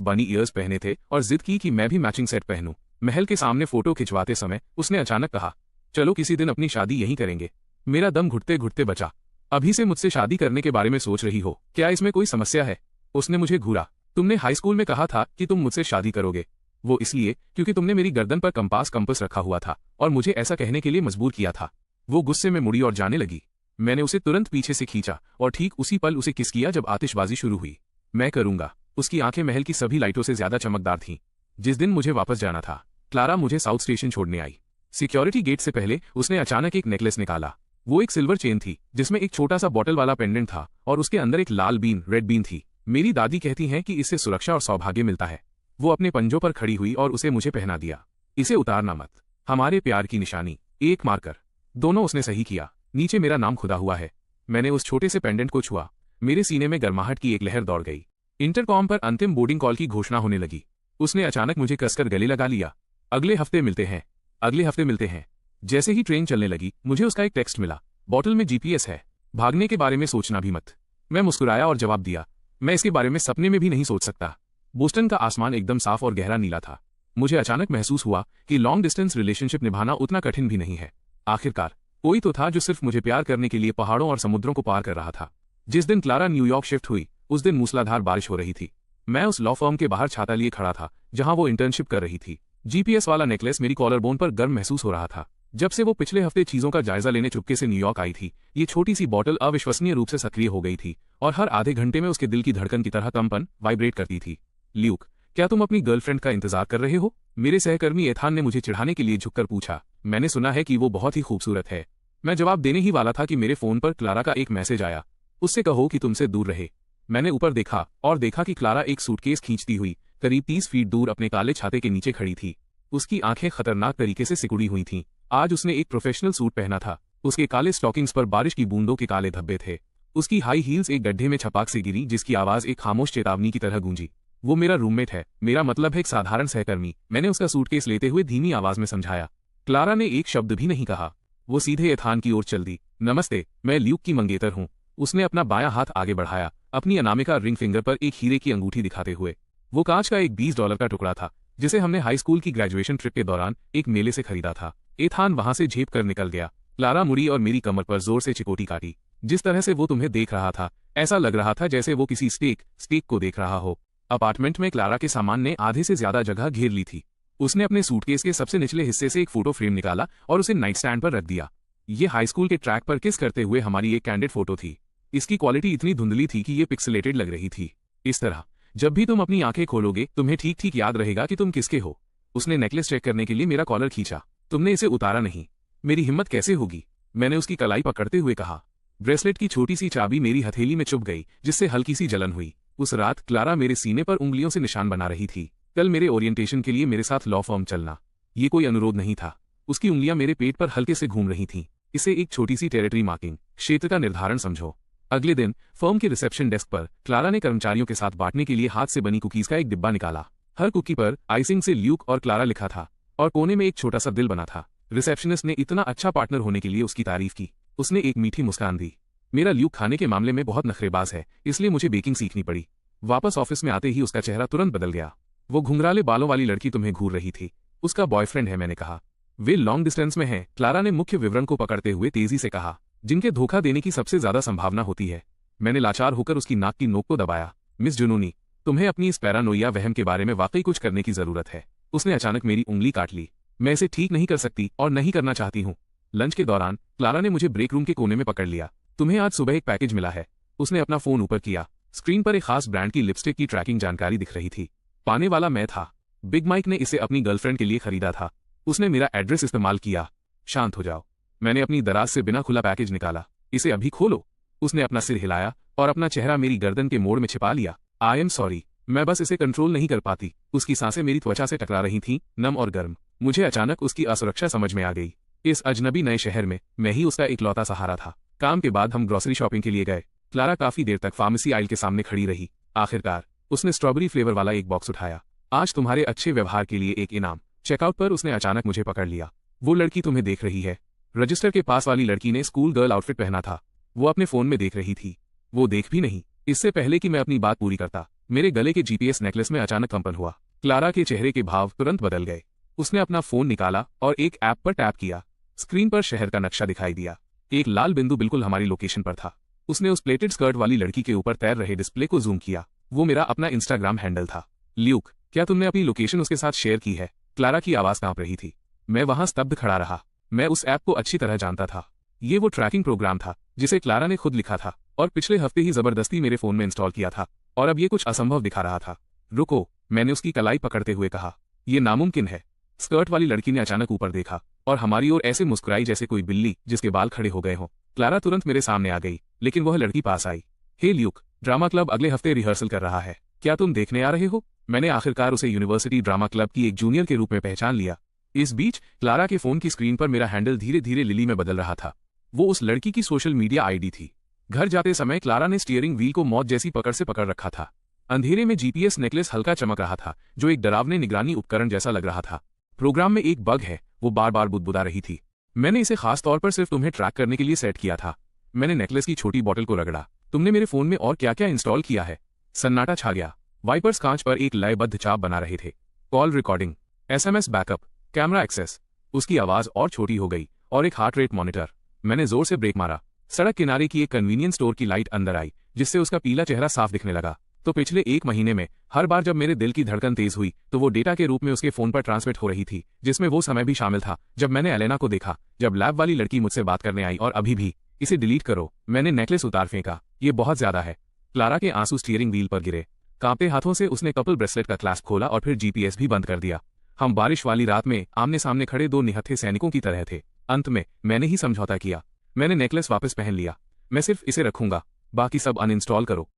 पहने थे और जिद की कि मैं भी मैचिंग सेट पहनूं। महल के सामने फोटो खिंचवाते समय उसने अचानक कहा, चलो किसी दिन अपनी शादी यहीं करेंगे। मेरा दम घुटते घुटते बचा। अभी से मुझसे शादी करने के बारे में सोच रही हो? क्या इसमें कोई समस्या है? उसने मुझे घूरा। तुमने हाई स्कूल में कहा था कि तुम मुझसे शादी करोगे। वो इसलिए क्योंकि तुमने मेरी गर्दन पर कंपास रखा हुआ था और मुझे ऐसा कहने के लिए मजबूर किया था। वो गुस्से में मुड़ी और जाने लगी। मैंने उसे तुरंत पीछे से खींचा और ठीक उसी पल उसे किस किया जब आतिशबाजी शुरू हुई। मैं करूंगा। उसकी आंखें महल की सभी लाइटों से ज्यादा चमकदार थीं। जिस दिन मुझे वापस जाना था, क्लारा मुझे साउथ स्टेशन छोड़ने आई। सिक्योरिटी गेट से पहले उसने अचानक एक नेकलेस निकाला। वो एक सिल्वर चेन थी जिसमें एक छोटा सा बॉटल वाला पेंडेंट था और उसके अंदर एक लाल बीन, रेड बीन थी। मेरी दादी कहती हैं कि इससे सुरक्षा और सौभाग्य मिलता है। वो अपने पंजों पर खड़ी हुई और उसे मुझे पहना दिया। इसे उतारना मत। हमारे प्यार की निशानी, एक मार्कर। दोनों उसने सही किया। नीचे मेरा नाम खुदा हुआ है। मैंने उस छोटे से पेंडेंट को छुआ। मेरे सीने में गर्माहट की एक लहर दौड़ गई। इंटरकॉम पर अंतिम बोर्डिंग कॉल की घोषणा होने लगी। उसने अचानक मुझे कसकर गले लगा लिया। अगले हफ्ते मिलते हैं। जैसे ही ट्रेन चलने लगी, मुझे उसका एक टेक्स्ट मिला। बॉटल में जीपीएस है। भागने के बारे में सोचना भी मत। मैं मुस्कुराया और जवाब दिया, मैं इसके बारे में सपने में भी नहीं सोच सकता। बोस्टन का आसमान एकदम साफ और गहरा नीला था। मुझे अचानक महसूस हुआ कि लॉन्ग डिस्टेंस रिलेशनशिप निभाना उतना कठिन भी नहीं है। आखिरकार कोई तो था जो सिर्फ मुझे प्यार करने के लिए पहाड़ों और समुद्रों को पार कर रहा था। जिस दिन क्लारा न्यूयॉर्क शिफ्ट हुई, उस दिन मूसलाधार बारिश हो रही थी। मैं उस लॉ फर्म के बाहर छाता लिए खड़ा था जहां वो इंटर्नशिप कर रही थी। जीपीएस वाला नेकलेस मेरी कॉलर बोन पर गर्म महसूस हो रहा था। जब से वो पिछले हफ्ते चीजों का जायजा लेने चुपके से न्यूयॉर्क आई थी, ये छोटी सी बॉटल अविश्वसनीय रूप से सक्रिय हो गई थी और हर आधे घंटे में उसके दिल की धड़कन की तरह कंपन वाइब्रेट करती थी। ल्यूक, क्या तुम अपनी गर्लफ्रेंड का इंतजार कर रहे हो? मेरे सहकर्मी एथान ने मुझे चिढ़ाने के लिए झुककर पूछा। मैंने सुना है कि वो बहुत ही खूबसूरत है। मैं जवाब देने ही वाला था कि मेरे फोन पर क्लारा का एक मैसेज आया। उससे कहो कि तुमसे दूर रहे। मैंने ऊपर देखा और देखा कि क्लारा एक सूटकेस खींचती हुई करीब 30 फीट दूर अपने काले छाते के नीचे खड़ी थी। उसकी आंखें खतरनाक तरीके से सिकुड़ी हुई थीं। आज उसने एक प्रोफेशनल सूट पहना था। उसके काले स्टॉकिंग्स पर बारिश की बूंदों के काले धब्बे थे। उसकी हाई हील्स एक गड्ढे में छपाक से गिरी जिसकी आवाज एक खामोश चेतावनी की तरह गूंजी। वो मेरा रूममेट है, मेरा मतलब है एक साधारण सहकर्मी। मैंने उसका सूटकेस लेते हुए धीमी आवाज में समझाया। क्लारा ने एक शब्द भी नहीं कहा। वो सीधे एथान की ओर चल दी। नमस्ते, मैं ल्यूक की मंगेतर हूँ। उसने अपना बायां हाथ आगे बढ़ाया, अपनी अनामिका रिंग फिंगर पर एक हीरे की अंगूठी दिखाते हुए। वो कांच का एक $20 का टुकड़ा था जिसे हमने हाई स्कूल की ग्रेजुएशन ट्रिप के दौरान एक मेले से खरीदा था। एथान वहां से झेप कर निकल गया। क्लारा मुड़ी और मेरी कमर पर जोर से चिकोटी काटी। जिस तरह से वो तुम्हें देख रहा था, ऐसा लग रहा था जैसे वो किसी स्टेक को देख रहा हो। अपार्टमेंट में क्लारा के सामान ने आधे से ज्यादा जगह घेर ली थी। उसने अपने सूटकेस के सबसे निचले हिस्से से एक फोटो फ्रेम निकाला और उसे नाइट स्टैंड पर रख दिया। ये हाई स्कूल के ट्रैक पर किस करते हुए हमारी एक कैंडिड फोटो थी। इसकी क्वालिटी इतनी धुंधली थी कि ये पिक्सेलेटेड लग रही थी। इस तरह जब भी तुम अपनी आंखें खोलोगे, तुम्हें ठीक ठीक याद रहेगा कि तुम किसके हो। उसने नेकलेस चेक करने के लिए मेरा कॉलर खींचा। तुमने इसे उतारा नहीं। मेरी हिम्मत कैसे होगी? मैंने उसकी कलाई पकड़ते हुए कहा। ब्रेसलेट की छोटी सी चाबी मेरी हथेली में चुभ गई, जिससे हल्की सी जलन हुई। उस रात क्लारा मेरे सीने पर उंगलियों से निशान बना रही थी। कल मेरे ओरिएंटेशन के लिए मेरे साथ लॉ फर्म चलना, ये कोई अनुरोध नहीं था। उसकी उंगलियां मेरे पेट पर हल्के से घूम रही थीं। इसे एक छोटी सी टेरिटरी मार्किंग, क्षेत्र का निर्धारण समझो। अगले दिन फर्म के रिसेप्शन डेस्क पर क्लारा ने कर्मचारियों के साथ बांटने के लिए हाथ से बनी कुकीज का एक डिब्बा निकाला। हर कुकी पर आइसिंग से ल्यूक और क्लारा लिखा था और कोने में एक छोटा सा दिल बना था। रिसेप्शनिस्ट ने इतना अच्छा पार्टनर होने के लिए उसकी तारीफ की। उसने एक मीठी मुस्कान दी। मेरा ल्यूक खाने के मामले में बहुत नखरेबाज है, इसलिए मुझे बेकिंग सीखनी पड़ी। वापस ऑफिस में आते ही उसका चेहरा तुरंत बदल गया। वो घुंघराले बालों वाली लड़की तुम्हें घूर रही थी। उसका बॉयफ्रेंड है, मैंने कहा। वे लॉन्ग डिस्टेंस में हैं, क्लारा ने मुख्य विवरण को पकड़ते हुए तेजी से कहा, जिनके धोखा देने की सबसे ज्यादा संभावना होती है। मैंने लाचार होकर उसकी नाक की नोक को दबाया। मिस जुनूनी, तुम्हें अपनी इस पैरानोइया वहम के बारे में वाकई कुछ करने की जरूरत है। उसने अचानक मेरी उंगली काट ली। मैं इसे ठीक नहीं कर सकती और नहीं करना चाहती हूँ। लंच के दौरान क्लारा ने मुझे ब्रेक रूम के कोने में पकड़ लिया। तुम्हें आज सुबह एक पैकेज मिला है। उसने अपना फोन ऊपर किया। स्क्रीन पर एक खास ब्रांड की लिपस्टिक की ट्रैकिंग जानकारी दिख रही थी। पाने वाला मैं था। बिग माइक ने इसे अपनी गर्लफ्रेंड के लिए खरीदा था। उसने मेरा एड्रेस इस्तेमाल किया। शांत हो जाओ। मैंने अपनी दराज से बिना खुला पैकेज निकाला। इसे अभी खोलो। उसने अपना सिर हिलाया और अपना चेहरा मेरी गर्दन के मोड़ में छिपा लिया। आई एम सॉरी, मैं बस इसे कंट्रोल नहीं कर पाती। उसकी सांसें मेरी त्वचा से टकरा रही थीं, नम और गर्म। मुझे अचानक उसकी असुरक्षा समझ में आ गई। इस अजनबी नए शहर में मैं ही उसका इकलौता सहारा था। काम के बाद हम ग्रोसरी शॉपिंग के लिए गए। क्लारा काफी देर तक फार्मेसी आइल के सामने खड़ी रही। आखिरकार उसने स्ट्रॉबेरी फ्लेवर वाला एक बॉक्स उठाया। आज तुम्हारे अच्छे व्यवहार के लिए एक इनाम। चेकआउट पर उसने अचानक मुझे पकड़ लिया। वो लड़की तुम्हें देख रही है। रजिस्टर के पास वाली लड़की ने स्कूल गर्ल आउटफिट पहना था। वो अपने फोन में देख रही थी। वो देख भी नहीं। इससे पहले कि मैं अपनी बात पूरी करता, मेरे गले के जीपीएस नेकलेस में अचानक कंपन हुआ। क्लारा के चेहरे के भाव तुरंत बदल गए। उसने अपना फोन निकाला और एक ऐप पर टैप किया। स्क्रीन पर शहर का नक्शा दिखाई दिया। एक लाल बिंदु बिल्कुल हमारी लोकेशन पर था। उसने उस प्लेटेड स्कर्ट वाली लड़की के ऊपर तैर रहे डिस्प्ले को जूम किया। वो मेरा अपना इंस्टाग्राम हैंडल था। ल्यूक, क्या तुमने अपनी लोकेशन उसके साथ शेयर की है? क्लारा की आवाज कांप रही थी। मैं वहां स्तब्ध खड़ा रहा। मैं उस ऐप को अच्छी तरह जानता था। ये वो ट्रैकिंग प्रोग्राम था जिसे क्लारा ने खुद लिखा था और पिछले हफ्ते ही जबरदस्ती मेरे फोन में इंस्टॉल किया था। और अब ये कुछ असंभव दिखा रहा था। रुको, मैंने उसकी कलाई पकड़ते हुए कहा। यह नामुमकिन है। स्कर्ट वाली लड़की ने अचानक ऊपर देखा और हमारी ओर ऐसे मुस्कुराई जैसे कोई बिल्ली जिसके बाल खड़े हो गए हों। क्लारा तुरंत मेरे सामने आ गई, लेकिन वह लड़की पास आई। हे ल्यूक, ड्रामा क्लब अगले हफ्ते रिहर्सल कर रहा है। क्या तुम देखने आ रहे हो? मैंने आखिरकार उसे यूनिवर्सिटी ड्रामा क्लब की एक जूनियर के रूप में पहचान लिया। इस बीच क्लारा के फोन की स्क्रीन पर मेरा हैंडल धीरे धीरे लिली में बदल रहा था। वो उस लड़की की सोशल मीडिया आईडी थी। घर जाते समय क्लारा ने स्टीयरिंग व्हील को मौत जैसी पकड़ से पकड़ रखा था। अंधेरे में जीपीएस नेकलेस हल्का चमक रहा था, जो एक डरावने निगरानी उपकरण जैसा लग रहा था। प्रोग्राम में एक बग है, वो बार बार बुदबुदा रही थी। मैंने इसे खास तौर पर सिर्फ तुम्हें ट्रैक करने के लिए सेट किया था। मैंने नेकलेस की छोटी बोतल को रगड़ा। तुमने मेरे फोन में और क्या क्या इंस्टॉल किया है? सन्नाटा छा गया। वाइपर्स कांच पर एक लयबद्ध चाप बना रहे थे। Call recording, SMS backup, camera access. उसकी आवाज और छोटी हो गई और एक हार्ट रेट मॉनिटर। मैंने जोर से ब्रेक मारा। सड़क किनारे की एक कन्वीनियंस स्टोर की लाइट अंदर आई, जिससे उसका पीला चेहरा साफ दिखने लगा। तो पिछले एक महीने में हर बार जब मेरे दिल की धड़कन तेज हुई तो वो डेटा के रूप में उसके फोन पर ट्रांसमिट हो रही थी, जिसमें वो समय भी शामिल था जब मैंने एलेना को देखा, जब लैब वाली लड़की मुझसे बात करने आई। और अभी भी। इसे डिलीट करो। मैंने नेकलेस उतार फेंका। ये बहुत ज्यादा है। क्लारा के आंसू स्टीयरिंग व्हील पर गिरे। कांपते हाथों से उसने कपल ब्रेसलेट का क्लैस्प खोला और फिर जीपीएस भी बंद कर दिया। हम बारिश वाली रात में आमने सामने खड़े दो निहत्थे सैनिकों की तरह थे। अंत में मैंने ही समझौता किया। मैंने नेकलेस वापस पहन लिया। मैं सिर्फ इसे रखूंगा, बाकी सब अनइंस्टॉल करो।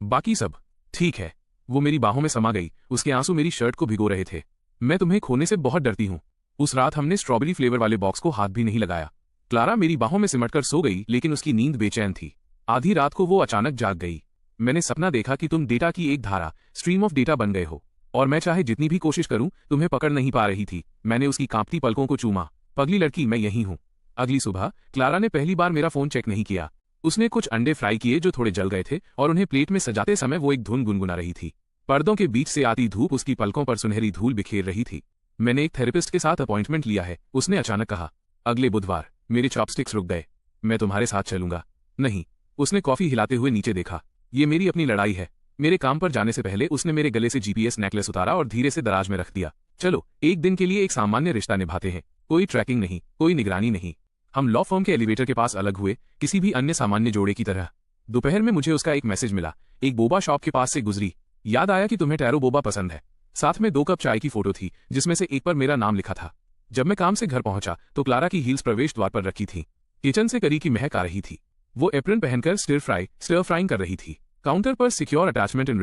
बाकी सब? ठीक है। वो मेरी बाहों में समा गई। उसके आंसू मेरी शर्ट को भिगो रहे थे। मैं तुम्हें खोने से बहुत डरती हूँ। उस रात हमने स्ट्रॉबेरी फ्लेवर वाले बॉक्स को हाथ भी नहीं लगाया। क्लारा मेरी बाहों में सिमटकर सो गई, लेकिन उसकी नींद बेचैन थी। आधी रात को वो अचानक जाग गई। मैंने सपना देखा कि तुम डेटा की एक धारा, स्ट्रीम ऑफ डेटा बन गए हो, और मैं चाहे जितनी भी कोशिश करूं तुम्हें पकड़ नहीं पा रही थी। मैंने उसकी कांपती पलकों को चूमा। पगली लड़की, मैं यही हूं। अगली सुबह क्लारा ने पहली बार मेरा फोन चेक नहीं किया। उसने कुछ अंडे फ्राई किए जो थोड़े जल गए थे, और उन्हें प्लेट में सजाते समय वो एक धुन गुनगुना रही थी। पर्दों के बीच से आती धूप उसकी पलकों पर सुनहरी धूल बिखेर रही थी। मैंने एक थेरेपिस्ट के साथ अपॉइंटमेंट लिया है, उसने अचानक कहा। अगले बुधवार। मेरे चॉपस्टिक्स रुक गए। मैं तुम्हारे साथ चलूंगा। नहीं। उसने कॉफी हिलाते हुए नीचे देखा। ये मेरी अपनी लड़ाई है। मेरे काम पर जाने से पहले उसने मेरे गले से जीपीएस नेकलेस उतारा और धीरे से दराज में रख दिया। चलो, एक दिन के लिए एक सामान्य रिश्ता निभाते हैं। कोई ट्रैकिंग नहीं, कोई निगरानी नहीं। हम लॉ फर्म के एलिवेटर के पास अलग हुए, किसी भी अन्य सामान्य जोड़े की तरह। दोपहर में मुझे उसका एक मैसेज मिला। एक बोबा शॉप के पास से गुजरी। याद आया कि तुम्हें टैरो बोबा पसंद है। साथ में 2 कप चाय की फोटो थी, जिसमें से एक पर मेरा नाम लिखा था। जब मैं काम से घर पहुंचा तो क्लारा की हील्स प्रवेश द्वार पर रखी थी। किचन से करी की महक आ रही थी। वो एप्रन पहनकर स्टर फ्राइंग कर रही थी। काउंटर पर सिक्योर अटैचमेंट इन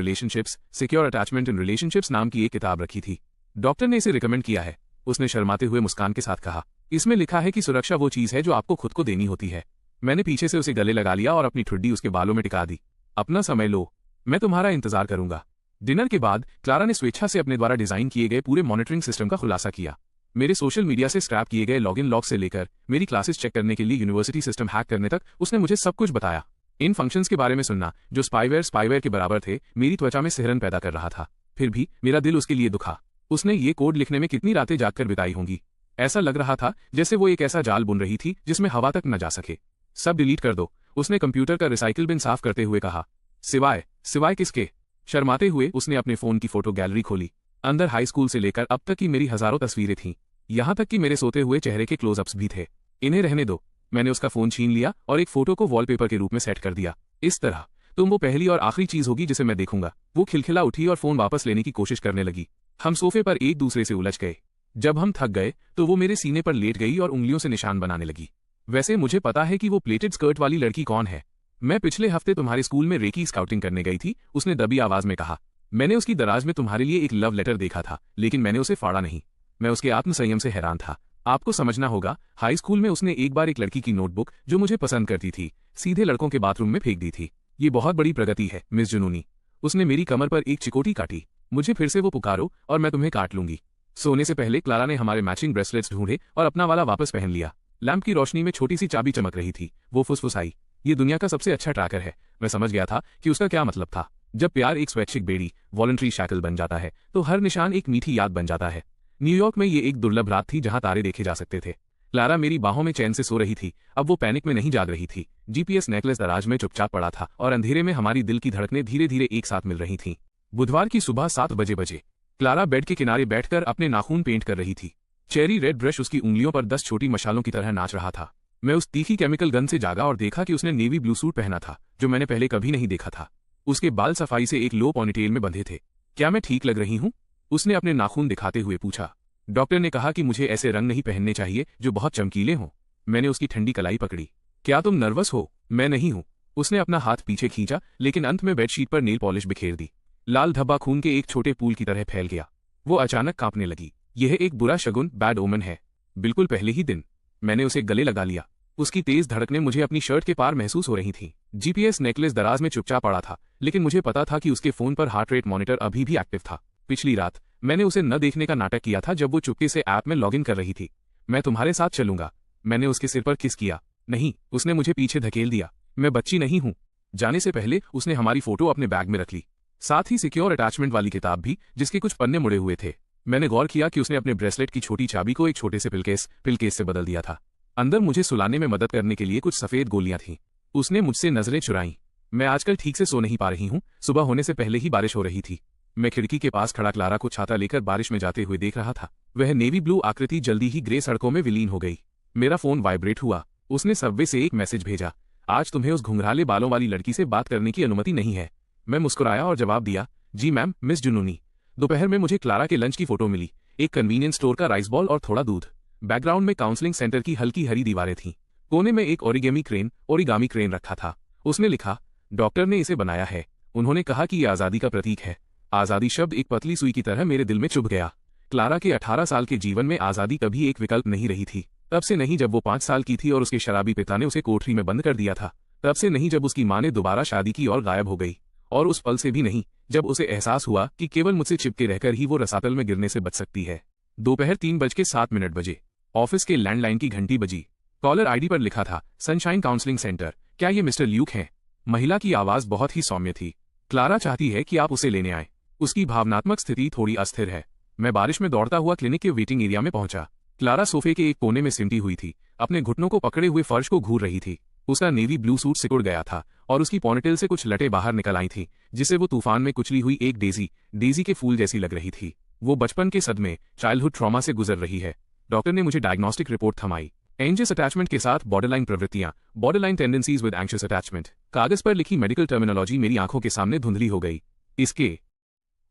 रिलेशनशिप्स नाम की एक किताब रखी थी। डॉक्टर ने इसे रिकमेंड किया है, उसने शर्माते हुए मुस्कान के साथ कहा। इसमें लिखा है कि सुरक्षा वो चीज है जो आपको खुद को देनी होती है। मैंने पीछे से उसे गले लगा लिया और अपनी ठुड्डी उसके बालों में टिका दी। अपना समय लो, मैं तुम्हारा इंतजार करूंगा। डिनर के बाद क्लारा ने स्वेच्छा से अपने द्वारा डिजाइन किए गए पूरे मॉनिटरिंग सिस्टम का खुलासा किया। मेरे सोशल मीडिया से स्क्रैप किए गए लॉगिन लॉग से लेकर मेरी क्लासेस चेक करने के लिए यूनिवर्सिटी सिस्टम हैक करने तक उसने मुझे सब कुछ बताया। इन फंक्शंस के बारे में सुनना, जो स्पाईवेयर के बराबर थे, मेरी त्वचा में सिहरन पैदा कर रहा था। फिर भी मेरा दिल उसके लिए दुखा। उसने ये कोड लिखने में कितनी रातें जागकर बिताई होंगी। ऐसा लग रहा था जैसे वो एक ऐसा जाल बुन रही थी जिसमें हवा तक न जा सके। सब डिलीट कर दो, उसने कंप्यूटर का रिसाइकिल बिन साफ करते हुए कहा। सिवाय किसके? शर्माते हुए उसने अपने फोन की फोटो गैलरी खोली। अंदर हाई स्कूल से लेकर अब तक की मेरी हजारों तस्वीरें थीं। यहां तक कि मेरे सोते हुए चेहरे के क्लोजअप्स भी थे। इन्हें रहने दो, मैंने उसका फोन छीन लिया और एक फोटो को वॉलपेपर के रूप में सेट कर दिया। इस तरह तुम वो पहली और आखिरी चीज होगी जिसे मैं देखूंगा। वो खिलखिला उठी और फोन वापस लेने की कोशिश करने लगी। हम सोफे पर एक दूसरे से उलझ गए। जब हम थक गए तो वो मेरे सीने पर लेट गई और उंगलियों से निशान बनाने लगी। वैसे मुझे पता है कि वो प्लेटेड स्कर्ट वाली लड़की कौन है। मैं पिछले हफ्ते तुम्हारे स्कूल में रेकी स्काउटिंग करने गई थी, उसने दबी आवाज में कहा। मैंने उसकी दराज में तुम्हारे लिए एक लव लेटर देखा था, लेकिन मैंने उसे फाड़ा नहीं। मैं उसके आत्मसंयम से हैरान था। आपको समझना होगा, हाई स्कूल में उसने एक बार एक लड़की की नोटबुक जो मुझे पसंद करती थी सीधे लड़कों के बाथरूम में फेंक दी थी। ये बहुत बड़ी प्रगति है मिस जुनूनी। उसने मेरी कमर पर एक चिकोटी काटी। मुझे फिर से वो पुकारो और मैं तुम्हें काट लूंगी। सोने से पहले क्लारा ने हमारे मैचिंग ब्रेसलेट्स ढूंढे और अपना वाला वापस पहन लिया। लैंप की रोशनी में छोटी सी चाबी चमक रही थी। वो फुसफुसाई, ये दुनिया का सबसे अच्छा ट्रैकर है। मैं समझ गया था कि उसका क्या मतलब था। जब प्यार एक स्वैच्छिक बेड़ी वॉलंटरी शैकल बन जाता है तो हर निशान एक मीठी याद बन जाता है। न्यूयॉर्क में ये एक दुर्लभ रात थी जहां तारे देखे जा सकते थे। क्लारा मेरी बाहों में चैन से सो रही थी। अब वो पैनिक में नहीं जाग रही थी। जीपीएस नेकलेस दराज में चुपचाप पड़ा था और अंधेरे में हमारी दिल की धड़कनें धीरे धीरे एक साथ मिल रही थीं। बुधवार की सुबह 7 बजे क्लारा बेड के किनारे बैठकर अपने नाखून पेंट कर रही थी। चेरी रेड ब्रश उसकी उंगलियों पर 10 छोटी मशालों की तरह नाच रहा था। मैं उस तीखी केमिकल गन से जागा और देखा कि उसने नेवी ब्लू सूट पहना था जो मैंने पहले कभी नहीं देखा था। उसके बाल सफाई से एक लो पोनीटेल में बंधे थे। क्या मैं ठीक लग रही हूं? उसने अपने नाखून दिखाते हुए पूछा। डॉक्टर ने कहा कि मुझे ऐसे रंग नहीं पहनने चाहिए जो बहुत चमकीले हों। मैंने उसकी ठंडी कलाई पकड़ी। क्या तुम नर्वस हो? मैं नहीं हूं। उसने अपना हाथ पीछे खींचा, लेकिन अंत में बेडशीट पर नेल पॉलिश बिखेर दी। लाल धब्बा खून के एक छोटे पूल की तरह फैल गया। वो अचानक कांपने लगी। यह एक बुरा शगुन, बैड ओमन है। बिल्कुल पहले ही दिन। मैंने उसे गले लगा लिया। उसकी तेज धड़कनें मुझे अपनी शर्ट के पार महसूस हो रही थीं। जीपीएस नेकलेस दराज में चुपचाप पड़ा था, लेकिन मुझे पता था कि उसके फोन पर हार्ट रेट मॉनिटर अभी भी एक्टिव था। पिछली रात मैंने उसे न देखने का नाटक किया था जब वो चुपके से ऐप में लॉगिन कर रही थी। मैं तुम्हारे साथ चलूंगा। मैंने उसके सिर पर किस किया। नहीं, उसने मुझे पीछे धकेल दिया। मैं बच्ची नहीं हूं। जाने से पहले उसने हमारी फोटो अपने बैग में रख ली, साथ ही सिक्योर अटैचमेंट वाली किताब भी जिसके कुछ पन्ने मुड़े हुए थे। मैंने गौर किया कि उसने अपने ब्रेसलेट की छोटी चाबी को एक छोटे से पिलकेस से बदल दिया था। अंदर मुझे सुलाने में मदद करने के लिए कुछ सफेद गोलियां थीं। उसने मुझसे नजरें चुराईं। मैं आजकल ठीक से सो नहीं पा रही हूं। सुबह होने से पहले ही बारिश हो रही थी। मैं खिड़की के पास खड़ा क्लारा को छाता लेकर बारिश में जाते हुए देख रहा था। वह नेवी ब्लू आकृति जल्दी ही ग्रे सड़कों में विलीन हो गई। मेरा फोन वाइब्रेट हुआ। उसने सबवे से एक मैसेज भेजा। आज तुम्हें उस घुंघराले बालों वाली लड़की से बात करने की अनुमति नहीं है। मैं मुस्कुराया और जवाब दिया, जी मैम, मिस जुनूनी। दोपहर में मुझे क्लारा के लंच की फोटो मिली। एक कन्वीनियंस स्टोर का राइस बॉल और थोड़ा दूध। बैकग्राउंड में काउंसलिंग सेंटर की हल्की हरी दीवारें थीं। कोने में एक ओरिगामी क्रेन रखा था। उसने लिखा, डॉक्टर ने इसे बनाया है। उन्होंने कहा कि यह आजादी का प्रतीक है। आजादी शब्द एक पतली सुई की तरह मेरे दिल में चुभ गया। क्लारा के 18 साल के जीवन में आजादी कभी एक विकल्प नहीं रही थी। तब से नहीं जब वो 5 साल की थी और उसके शराबी पिता ने उसे कोठरी में बंद कर दिया था। तब से नहीं जब उसकी मां ने दोबारा शादी की और गायब हो गई। और उस पल से भी नहीं जब उसे एहसास हुआ कि केवल मुझसे चिपके रहकर ही वो रसातल में गिरने से बच सकती है। दोपहर 3:07 ऑफिस के लैंडलाइन की घंटी बजी। कॉलर आईडी पर लिखा था, सनशाइन काउंसलिंग सेंटर। क्या ये मिस्टर ल्यूक हैं? महिला की आवाज बहुत ही सौम्य थी। क्लारा चाहती है कि आप उसे लेने आए। उसकी भावनात्मक स्थिति थोड़ी अस्थिर है। मैं बारिश में दौड़ता हुआ क्लिनिक के वेटिंग एरिया में पहुंचा। क्लारा सोफे के एक कोने में सिमटी हुई थी, अपने घुटनों को पकड़े हुए फर्श को घूर रही थी। उसका नेवी ब्लू सूट सिकुड़ गया था और उसकी पोनीटेल से कुछ लटें बाहर निकल आई थी, जिससे वो तूफान में कुचली हुई एक डेजी के फूल जैसी लग रही थी। वो बचपन के सदमे, चाइल्डहुड ट्रॉमा से गुजर रही है। डॉक्टर ने मुझे डायग्नोस्टिक रिपोर्ट थमाई। एंजियस अटैचमेंट के साथ बॉर्डरलाइन प्रवृत्तियां, borderline tendencies with anxious attachment. कागज पर लिखी मेडिकल टर्मिनोलॉजी मेरी आंखों के सामने धुंधली हो गई। इसके,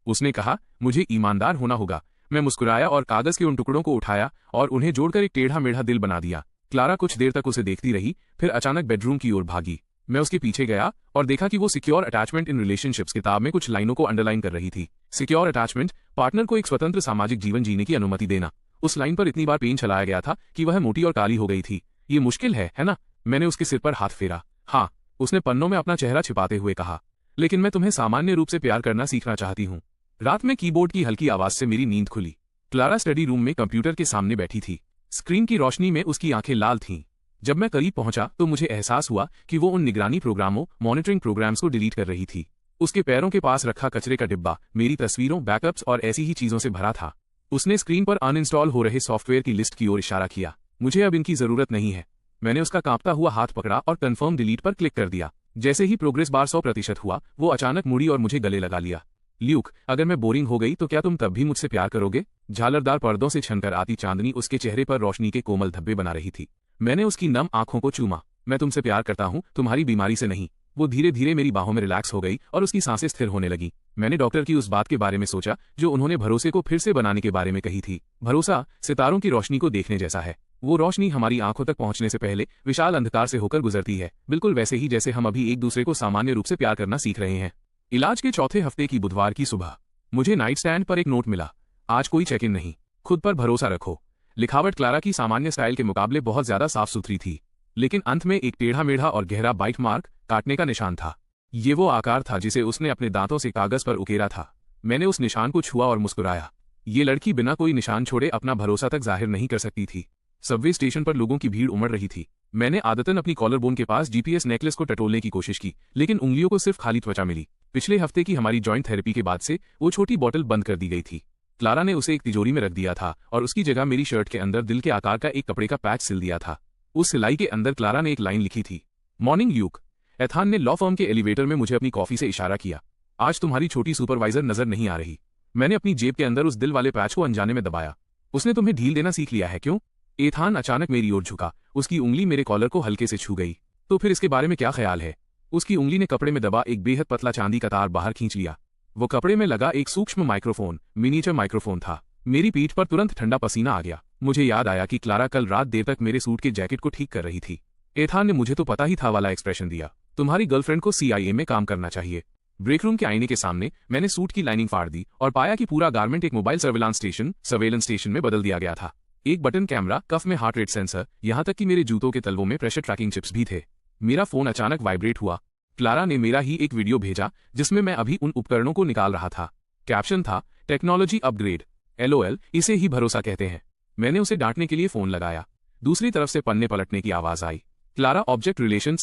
उसने कहा, मुझे ईमानदार होना होगा। मैं मुस्कुराया और कागज के उन टुकड़ों को उठाया और उन्हें जोड़कर एक टेढ़ा मेढ़ा दिल बना दिया। क्लारा कुछ देर तक उसे देखती रही, फिर अचानक बेडरूम की ओर भागी। मैं उसके पीछे गया और देखा कि वो सिक्योर अटैचमेंट इन रिलेशनशिप्स किताब में कुछ लाइनों को अंडरलाइन कर रही थी। सिक्योर अटैचमेंट, पार्टनर को एक स्वतंत्र सामाजिक जीवन जीने की अनुमति देना। उस लाइन पर इतनी बार पेन चलाया गया था कि वह मोटी और काली हो गई थी। ये मुश्किल है ना? मैंने उसके सिर पर हाथ फेरा। हाँ, उसने पन्नों में अपना चेहरा छिपाते हुए कहा, लेकिन मैं तुम्हें सामान्य रूप से प्यार करना सीखना चाहती हूँ। रात में कीबोर्ड की हल्की आवाज से मेरी नींद खुली। क्लारा स्टडी रूम में कंप्यूटर के सामने बैठी थी। स्क्रीन की रोशनी में उसकी आंखें लाल थीं। जब मैं करीब पहुंचा तो मुझे एहसास हुआ कि वो उन निगरानी प्रोग्रामों, मॉनिटरिंग प्रोग्राम्स को डिलीट कर रही थी। उसके पैरों के पास रखा कचरे का डिब्बा मेरी तस्वीरों, बैकअप्स और ऐसी ही चीजों से भरा था। उसने स्क्रीन पर अनइंस्टॉल हो रहे सॉफ्टवेयर की लिस्ट की ओर इशारा किया। मुझे अब इनकी जरूरत नहीं है। मैंने उसका कांपता हुआ हाथ पकड़ा और कन्फर्म डिलीट पर क्लिक कर दिया। जैसे ही प्रोग्रेस बार 100% हुआ, वो अचानक मुड़ी और मुझे गले लगा लिया। ल्यूक, अगर मैं बोरिंग हो गई तो क्या तुम तब भी मुझसे प्यार करोगे? झालरदार पर्दों से छनकर आती चांदनी उसके चेहरे पर रोशनी के कोमल धब्बे बना रही थी। मैंने उसकी नम आंखों को चूमा। मैं तुमसे प्यार करता हूँ, तुम्हारी बीमारी से नहीं। वो धीरे धीरे मेरी बाहों में रिलैक्स हो गई और उसकी सांसें स्थिर होने लगी। मैंने डॉक्टर की उस बात के बारे में सोचा जो उन्होंने भरोसे को फिर से बनाने के बारे में कही थी। भरोसा सितारों की रोशनी को देखने जैसा है। वो रोशनी हमारी आंखों तक पहुंचने से पहले विशाल अंधकार से होकर गुजरती है, बिल्कुल वैसे ही जैसे हम अभी एक दूसरे को सामान्य रूप से प्यार करना सीख रहे हैं। इलाज के चौथे हफ्ते की बुधवार की सुबह मुझे नाइट स्टैंड पर एक नोट मिला। आज कोई चेक इन नहीं, खुद पर भरोसा रखो। लिखावट क्लारा की सामान्य स्टाइल के मुकाबले बहुत ज्यादा साफ सुथरी थी, लेकिन अंत में एक टेढ़ा मेढ़ा और गहरा बाइट मार्क, काटने का निशान था। ये वो आकार था जिसे उसने अपने दांतों से कागज पर उकेरा था। मैंने उस निशान को छुआ और मुस्कुराया। ये लड़की बिना कोई निशान छोड़े अपना भरोसा तक जाहिर नहीं कर सकती थी। सबवे स्टेशन पर लोगों की भीड़ उमड़ रही थी। मैंने आदतन अपनी कॉलर बोन के पास जीपीएस नेकलेस को टटोलने की कोशिश की, लेकिन उंगलियों को सिर्फ खाली त्वचा मिली। पिछले हफ्ते की हमारी जॉइंट थेरेपी के बाद से वो छोटी बोतल बंद कर दी गई थी। क्लारा ने उसे एक तिजोरी में रख दिया था और उसकी जगह मेरी शर्ट के अंदर दिल के आकार का एक कपड़े का पैच सिल दिया था। उस सिलाई के अंदर क्लारा ने एक लाइन लिखी थी, मॉर्निंग ल्यूक। एथान ने लॉ फर्म के एलिवेटर में मुझे अपनी कॉफी से इशारा किया। आज तुम्हारी छोटी सुपरवाइजर नजर नहीं आ रही। मैंने अपनी जेब के अंदर उस दिल वाले पैच को अनजाने में दबाया। उसने तुम्हें ढील देना सीख लिया है क्यों? एथान अचानक मेरी ओर झुका। उसकी उंगली मेरे कॉलर को हल्के से छू गई। तो फिर इसके बारे में क्या ख्याल है? उसकी उंगली ने कपड़े में दबा एक बेहद पतला चांदी का तार बाहर खींच लिया। वो कपड़े में लगा एक सूक्ष्म माइक्रोफोन, मिनीचर माइक्रोफोन था। मेरी पीठ पर तुरंत ठंडा पसीना आ गया। मुझे याद आया कि क्लारा कल रात देर तक मेरे सूट के जैकेट को ठीक कर रही थी। एथान ने मुझे तो पता ही था वाला एक्सप्रेशन दिया, तुम्हारी गर्लफ्रेंड को CIA में काम करना चाहिए। ब्रेक रूम के आईने के सामने मैंने सूट की लाइनिंग फाड़ दी और पाया कि पूरा गारमेंट एक मोबाइल सर्वेलेंस स्टेशन में बदल दिया गया था। एक बटन कैमरा, कफ में हार्ट रेट सेंसर, यहाँ तक कि मेरे जूतों के तलवों में प्रेशर ट्रैकिंग चिप्स भी थे। मेरा फोन अचानक वाइब्रेट हुआ। क्लारा ने मेरा ही एक वीडियो भेजा जिसमें मैं अभी उन उपकरणों को निकाल रहा था। कैप्शन था, टेक्नोलॉजी अपग्रेड, LOL, इसे ही भरोसा कहते हैं। मैंने उसे डांटने के लिए फोन लगाया। दूसरी तरफ से पन्ने पलटने की आवाज आई। क्लारा ऑब्जेक्ट रिलेशन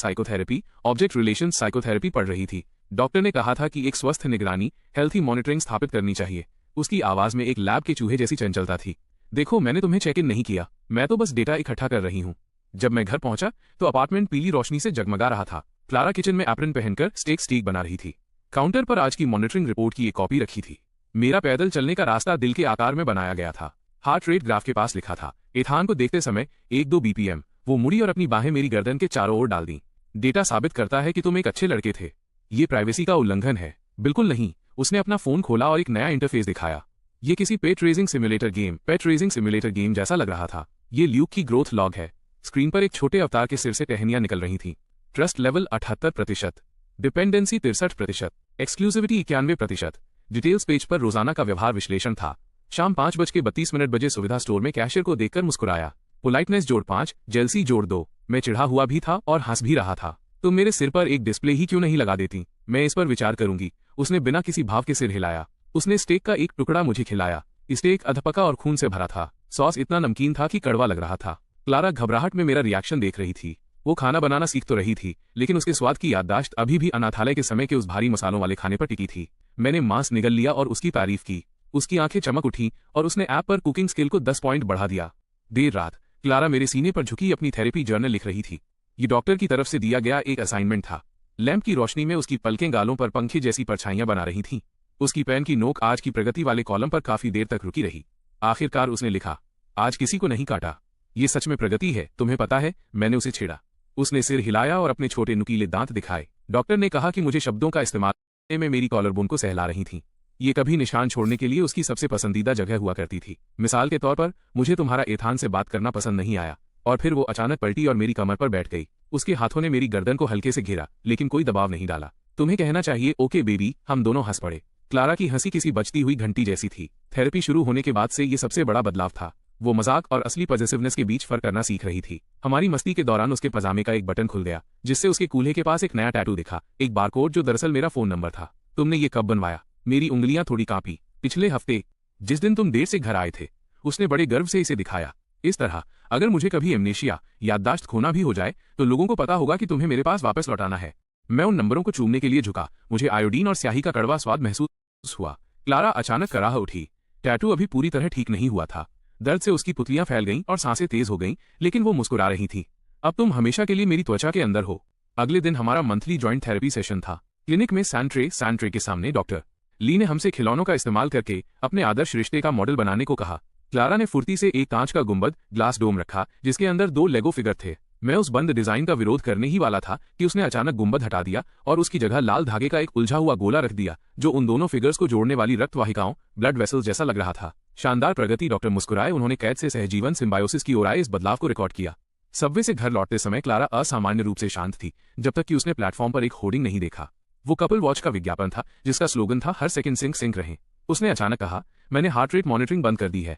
साइकोथेरेपी पढ़ रही थी। डॉक्टर ने कहा था कि एक स्वस्थ निगरानी, हेल्थी मॉनिटरिंग स्थापित करनी चाहिए। उसकी आवाज में एक लैब के चूहे जैसी चंचलता थी। देखो, मैंने तुम्हें चेक इन नहीं किया, मैं तो बस डेटा इकट्ठा कर रही हूँ। जब मैं घर पहुंचा तो अपार्टमेंट पीली रोशनी से जगमगा रहा था। क्लारा किचन में एप्रन पहनकर स्टेक बना रही थी। काउंटर पर आज की मॉनिटरिंग रिपोर्ट की एक कॉपी रखी थी। मेरा पैदल चलने का रास्ता दिल के आकार में बनाया गया था। हार्ट रेट ग्राफ के पास लिखा था। एथान को देखते समय 1-2 BPM। वो मुड़ी और अपनी बाहें मेरी गर्दन के चारों ओर डाल दी। डेटा साबित करता है कि तुम एक अच्छे लड़के थे। ये प्राइवेसी का उल्लंघन है। बिल्कुल नहीं। उसने अपना फोन खोला और एक नया इंटरफेस दिखाया। ये किसी पेट रेजिंग सिमुलेटर गेम जैसा लग रहा था। ये ल्यूक की ग्रोथ लॉग है। स्क्रीन पर एक छोटे अवतार के सिर से टहनियां निकल रही थीं। Trust level 78%, dependency 63%, exclusivity 91%। Details page पर रोजाना का व्यवहार विश्लेषण था। शाम 5:32 बजे सुविधा स्टोर में कैशियर को देखकर मुस्कुराया। पोलाइटनेस जोड़ 5, जेलसी जोड़ 2। मैं चिढ़ा हुआ भी था और हंस भी रहा था। तुम मेरे सिर पर एक डिस्प्ले ही क्यों नहीं लगा देती? मैं इस पर विचार करूंगी। उसने बिना किसी भाव के सिर हिलाया। उसने स्टेक का एक टुकड़ा मुझे खिलाया। स्टेक अधपका और खून से भरा था। सॉस इतना नमकीन था कि कड़वा लग रहा था। क्लारा घबराहट में मेरा रिएक्शन देख रही थी। वो खाना बनाना सीख तो रही थी, लेकिन उसके स्वाद की याददाश्त अभी भी अनाथालय के समय के उस भारी मसालों वाले खाने पर टिकी थी। मैंने मांस निगल लिया और उसकी तारीफ की। उसकी आंखें चमक उठी और उसने ऐप पर कुकिंग स्किल को 10 पॉइंट बढ़ा दिया। देर रात क्लारा मेरे सीने पर झुकी अपनी थेरेपी जर्नल लिख रही थी। ये डॉक्टर की तरफ से दिया गया एक असाइनमेंट था। लैंप की रोशनी में उसकी पलकें गालों पर पंखे जैसी परछाइयां बना रही थीं। उसकी पेन की नोक आज की प्रगति वाले कॉलम पर काफी देर तक रुकी रही। आखिरकार उसने लिखा, आज किसी को नहीं काटा। ये सच में प्रगति है, तुम्हें पता है। मैंने उसे छेड़ा। उसने सिर हिलाया और अपने छोटे नुकीले दांत दिखाए। डॉक्टर ने कहा कि मुझे शब्दों का इस्तेमाल करने में मेरी कॉलर बोन को सहला रही थीं। ये कभी निशान छोड़ने के लिए उसकी सबसे पसंदीदा जगह हुआ करती थी। मिसाल के तौर पर, मुझे तुम्हारा एथान से बात करना पसंद नहीं आया। और फिर वो अचानक पलटी और मेरी कमर पर बैठ गई। उसके हाथों ने मेरी गर्दन को हल्के से घेरा, लेकिन कोई दबाव नहीं डाला। तुम्हें कहना चाहिए ओके बेबी। हम दोनों हंस पड़े। क्लारा की हंसी किसी बजती हुई घंटी जैसी थी। थेरेपी शुरू होने के बाद से ये सबसे बड़ा बदलाव था। वो मजाक और असली पॉजिटिवनेस के बीच फर्क करना सीख रही थी। हमारी मस्ती के दौरान उसके पजामे का एक बटन खुल गया, जिससे उसके कूल्हे के पास एक नया टैटू दिखा, एक बारकोड जो दरअसल मेरा फोन नंबर था। तुमने ये कब बनवाया? मेरी उंगलियां थोड़ी कांपी। पिछले हफ्ते, जिस दिन तुम देर से घर आए थे। उसने बड़े गर्व से इसे दिखाया। इस तरह अगर मुझे कभी एमनेशिया, याददाश्त खोना भी हो जाए तो लोगों को पता होगा कि तुम्हें मेरे पास वापस लौटाना है। मैं उन नंबरों को चूमने के लिए झुका। मुझे आयोडीन और स्याही का कड़वा स्वाद महसूस हुआ। क्लारा अचानक कराह उठी। टैटू अभी पूरी तरह ठीक नहीं हुआ था। दर्द से उसकी पुतलियां फैल गईं और सांसें तेज हो गईं, लेकिन वो मुस्कुरा रही थी। अब तुम हमेशा के लिए मेरी त्वचा के अंदर हो। अगले दिन हमारा मंथली जॉइंट थेरेपी सेशन था। क्लिनिक में सैंट्रे के सामने डॉक्टर ली ने हमसे खिलौनों का इस्तेमाल करके अपने आदर्श रिश्ते का मॉडल बनाने को कहा। क्लारा ने फुर्ती से एक कांच का गुंबद ग्लास डोम रखा जिसके अंदर 2 लेगो फिगर थे। मैं उस बंद डिजाइन का विरोध करने ही वाला था कि उसने अचानक गुंबद हटा दिया और उसकी जगह लाल धागे का एक उलझा हुआ गोला रख दिया जो उन दोनों फिगर्स को जोड़ने वाली रक्त वाहिकाओं ब्लड वेसल्स जैसा लग रहा था। शानदार प्रगति। डॉक्टर मुस्कुराए। उन्होंने कैद से सहजीवन सिम्बायोसिस की ओर आए इस बदलाव को रिकॉर्ड किया। सबवे से घर लौटते समय क्लारा असामान्य रूप से शांत थी जब तक कि उसने प्लेटफॉर्म पर एक होर्डिंग नहीं देखा। वो कपल वॉच का विज्ञापन था जिसका स्लोगन था हर सेकंड सिंक रहें। उसने अचानक कहा, मैंने हार्ट रेट मॉनिटरिंग बंद कर दी है।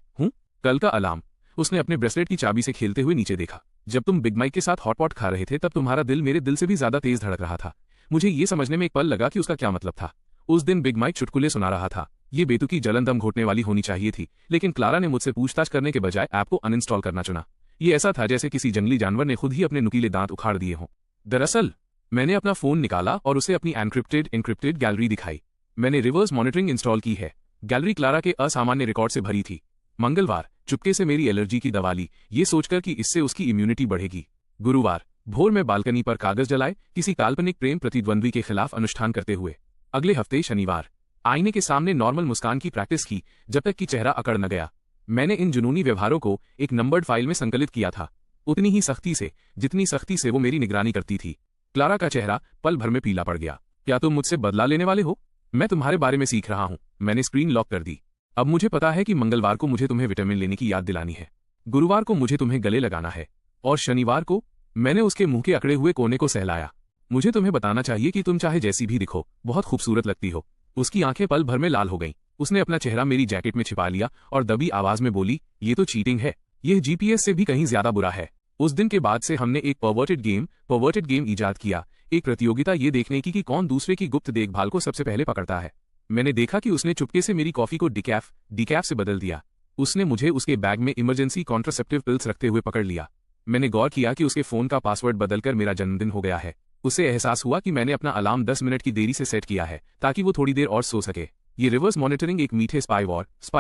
कल का अलार्म। उसने अपने ब्रेसलेट की चाबी से खेलते हुए नीचे देखा। जब तुम बिग माइक के साथ हॉटपॉट खा रहे थे तब तुम्हारा दिल मेरे दिल से भी ज्यादा तेज धड़क रहा था। मुझे ये समझने में एक पल लगा कि उसका क्या मतलब था। उस दिन बिग माइक चुटकुले सुना रहा था। ये बेतुकी जलन दम घोटने वाली होनी चाहिए थी, लेकिन क्लारा ने मुझसे पूछताछ करने के बजाय ऐप को अनइंस्टॉल करना चुना। ये ऐसा था जैसे किसी जंगली जानवर ने खुद ही अपने नुकीले दांत उखाड़ दिए हों। दरअसल मैंने अपना फोन निकाला और उसे अपनी एनक्रिप्टेड गैलरी दिखाई। मैंने रिवर्स मॉनिटरिंग इंस्टॉल की है। गैलरी क्लारा के असामान्य रिकॉर्ड से भरी थी। मंगलवार, चुपके से मेरी एलर्जी की दवा ली, ये सोचकर कि इससे उसकी इम्यूनिटी बढ़ेगी। गुरुवार, भोर में बालकनी पर कागज जलाए, किसी काल्पनिक प्रेम प्रतिद्वंद्वी के खिलाफ अनुष्ठान करते हुए। अगले हफ्ते शनिवार, आईने के सामने नॉर्मल मुस्कान की प्रैक्टिस की जब तक कि चेहरा अकड़ न गया। मैंने इन जुनूनी व्यवहारों को एक नंबर्ड फाइल में संकलित किया था, उतनी ही सख्ती से जितनी सख्ती से वो मेरी निगरानी करती थी। क्लारा का चेहरा पल भर में पीला पड़ गया। क्या तुम मुझसे बदला लेने वाले हो? मैं तुम्हारे बारे में सीख रहा हूं। मैंने स्क्रीन लॉक कर दी। अब मुझे पता है कि मंगलवार को मुझे तुम्हें विटामिन लेने की याद दिलानी है, गुरुवार को मुझे तुम्हें गले लगाना है और शनिवार को मैंने उसके मुंह के अकड़े हुए कोने को सहलाया। मुझे तुम्हें बताना चाहिए कि तुम चाहे जैसी भी दिखो, बहुत खूबसूरत लगती हो। उसकी आंखें पल भर में लाल हो गईं। उसने अपना चेहरा मेरी जैकेट में छिपा लिया और दबी आवाज में बोली, ये तो चीटिंग है। यह जीपीएस से भी कहीं ज्यादा बुरा है। उस दिन के बाद से हमने एक पर्वर्टेड गेम इजाद किया, एक प्रतियोगिता ये देखने की कि कौन दूसरे की गुप्त देखभाल को सबसे पहले पकड़ता है। मैंने देखा कि उसने चुपके से मेरी कॉफी को डिकैफ से बदल दिया। उसने मुझे उसके बैग में इमरजेंसी कॉन्ट्रासेप्टिव पिल्स रखते हुए पकड़ लिया। मैंने गौर किया कि उसके फोन का पासवर्ड बदलकर मेरा जन्मदिन हो गया है। उसे एहसास हुआ कि मैंने अपना अलार्म 10 मिनट की देरी से सेट किया है ताकि वो थोड़ी देर और सो सके। ये रिवर्स मॉनिटरिंग एक मीठे स्पाई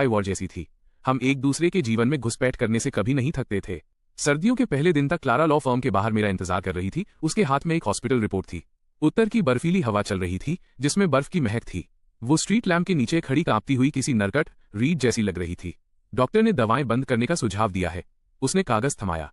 वॉर जैसी थी। हम एक दूसरे के जीवन में घुसपैठ करने से कभी नहीं थकते थे। सर्दियों के पहले दिन तक क्लारा लॉ फर्म के बाहर मेरा इंतजार कर रही थी। उसके हाथ में एक हॉस्पिटल रिपोर्ट थी। उत्तर की बर्फीली हवा चल रही थी जिसमें बर्फ की महक थी। वो स्ट्रीट लैम्प के नीचे खड़ी कांपती हुई किसी नरकट रीड जैसी लग रही थी। डॉक्टर ने दवाएं बंद करने का सुझाव दिया है। उसने कागज थमाया।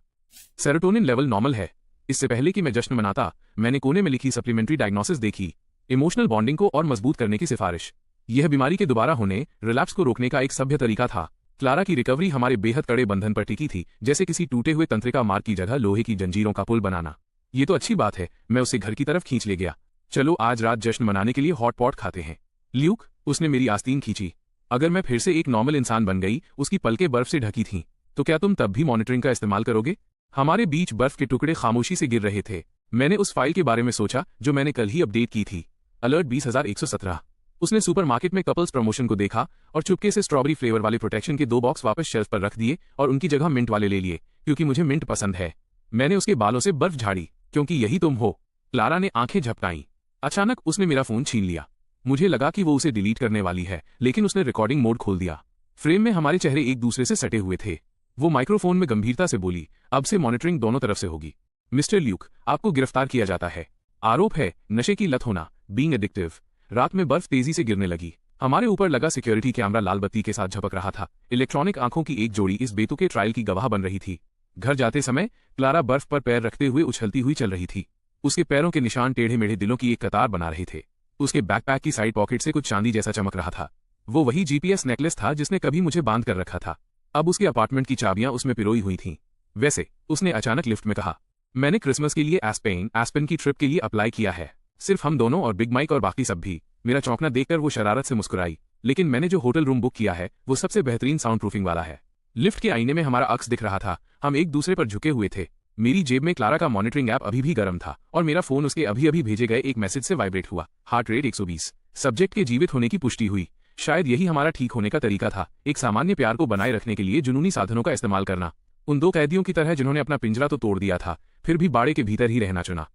सेरोटोनिन लेवल नॉर्मल है। इससे पहले कि मैं जश्न मनाता, मैंने कोने में लिखी सप्लीमेंट्री डायग्नोसिस देखी, इमोशनल बॉन्डिंग को और मजबूत करने की सिफारिश। यह बीमारी के दोबारा होने, रिलैप्स को रोकने का एक सभ्य तरीका था। क्लारा की रिकवरी हमारे बेहद कड़े बंधन पर टिकी थी, जैसे किसी टूटे हुए तंत्रिका मार्ग की जगह लोहे की जंजीरों का पुल बनाना। ये तो अच्छी बात है। मैं उसे घर की तरफ खींच ले गया। चलो आज रात जश्न मनाने के लिए हॉट पॉट खाते हैं। ल्यूक, उसने मेरी आस्तीन खींची। अगर मैं फिर से एक नॉर्मल इंसान बन गई, उसकी पलकें बर्फ से ढकी थीं, तो क्या तुम तब भी मॉनिटरिंग का इस्तेमाल करोगे? हमारे बीच बर्फ के टुकड़े खामोशी से गिर रहे थे। मैंने उस फाइल के बारे में सोचा जो मैंने कल ही अपडेट की थी। अलर्ट 20,117। उसने सुपरमार्केट में कपल्स प्रमोशन को देखा और चुपके से स्ट्रॉबेरी फ्लेवर वाले प्रोटेक्शन के 2 बॉक्स वापस शेल्फ पर रख दिए और उनकी जगह मिंट वाले ले लिए, क्योंकि मुझे मिंट पसंद है। मैंने उसके बालों से बर्फ झाड़ी, क्योंकि यही तुम हो। क्लारा ने आंखें झपकाईं। अचानक उसने मेरा फोन छीन लिया। मुझे लगा कि वो उसे डिलीट करने वाली है, लेकिन उसने रिकॉर्डिंग मोड खोल दिया। फ्रेम में हमारे चेहरे एक दूसरे से सटे हुए थे। वो माइक्रोफोन में गंभीरता से बोली, अब से मॉनिटरिंग दोनों तरफ से होगी। मिस्टर ल्यूक, आपको गिरफ्तार किया जाता है। आरोप है नशे की लत होना, बीइंग एडिक्टिव। रात में बर्फ तेजी से गिरने लगी। हमारे ऊपर लगा सिक्योरिटी कैमरा लाल बत्ती के साथ झपक रहा था। इलेक्ट्रॉनिक आंखों की एक जोड़ी इस बेतुके ट्रायल की गवाह बन रही थी। घर जाते समय क्लारा बर्फ पर पैर रखते हुए उछलती हुई चल रही थी। उसके पैरों के निशान टेढ़े मेढ़े दिलों की एक कतार बना रहे थे। उसके बैकपैक की साइड पॉकेट से कुछ चांदी जैसा चमक रहा था। वो वही जीपीएस नेकलेस था जिसने कभी मुझे बांध कर रखा था। अब उसके अपार्टमेंट की चाबियां उसमें पिरोई हुई थीं। वैसे उसने अचानक लिफ्ट में कहा, मैंने क्रिसमस के लिए एस्पेन की ट्रिप के लिए अप्लाई किया है। सिर्फ हम दोनों और बिग माइक और बाकी सब भी। मेरा चौंकना देखकर वो शरारत से मुस्कुराई। लेकिन मैंने जो होटल रूम बुक किया है वो सबसे बेहतरीन साउंड प्रूफिंग वाला है। लिफ्ट के आईने में हमारा अक्स दिख रहा था। हम एक दूसरे पर झुके हुए थे। मेरी जेब में क्लारा का मॉनिटरिंग ऐप अभी भी गर्म था और मेरा फोन उसके अभी अभी भेजे गए एक मैसेज से वाइब्रेट हुआ। Heart rate 120। सब्जेक्ट के जीवित होने की पुष्टि हुई। शायद यही हमारा ठीक होने का तरीका था, एक सामान्य प्यार को बनाए रखने के लिए जुनूनी साधनों का इस्तेमाल करना। उन 2 कैदियों की तरह जिन्होंने अपना पिंजरा तो तोड़ दिया था, फिर भी बाड़े के भीतर ही रहना चुना।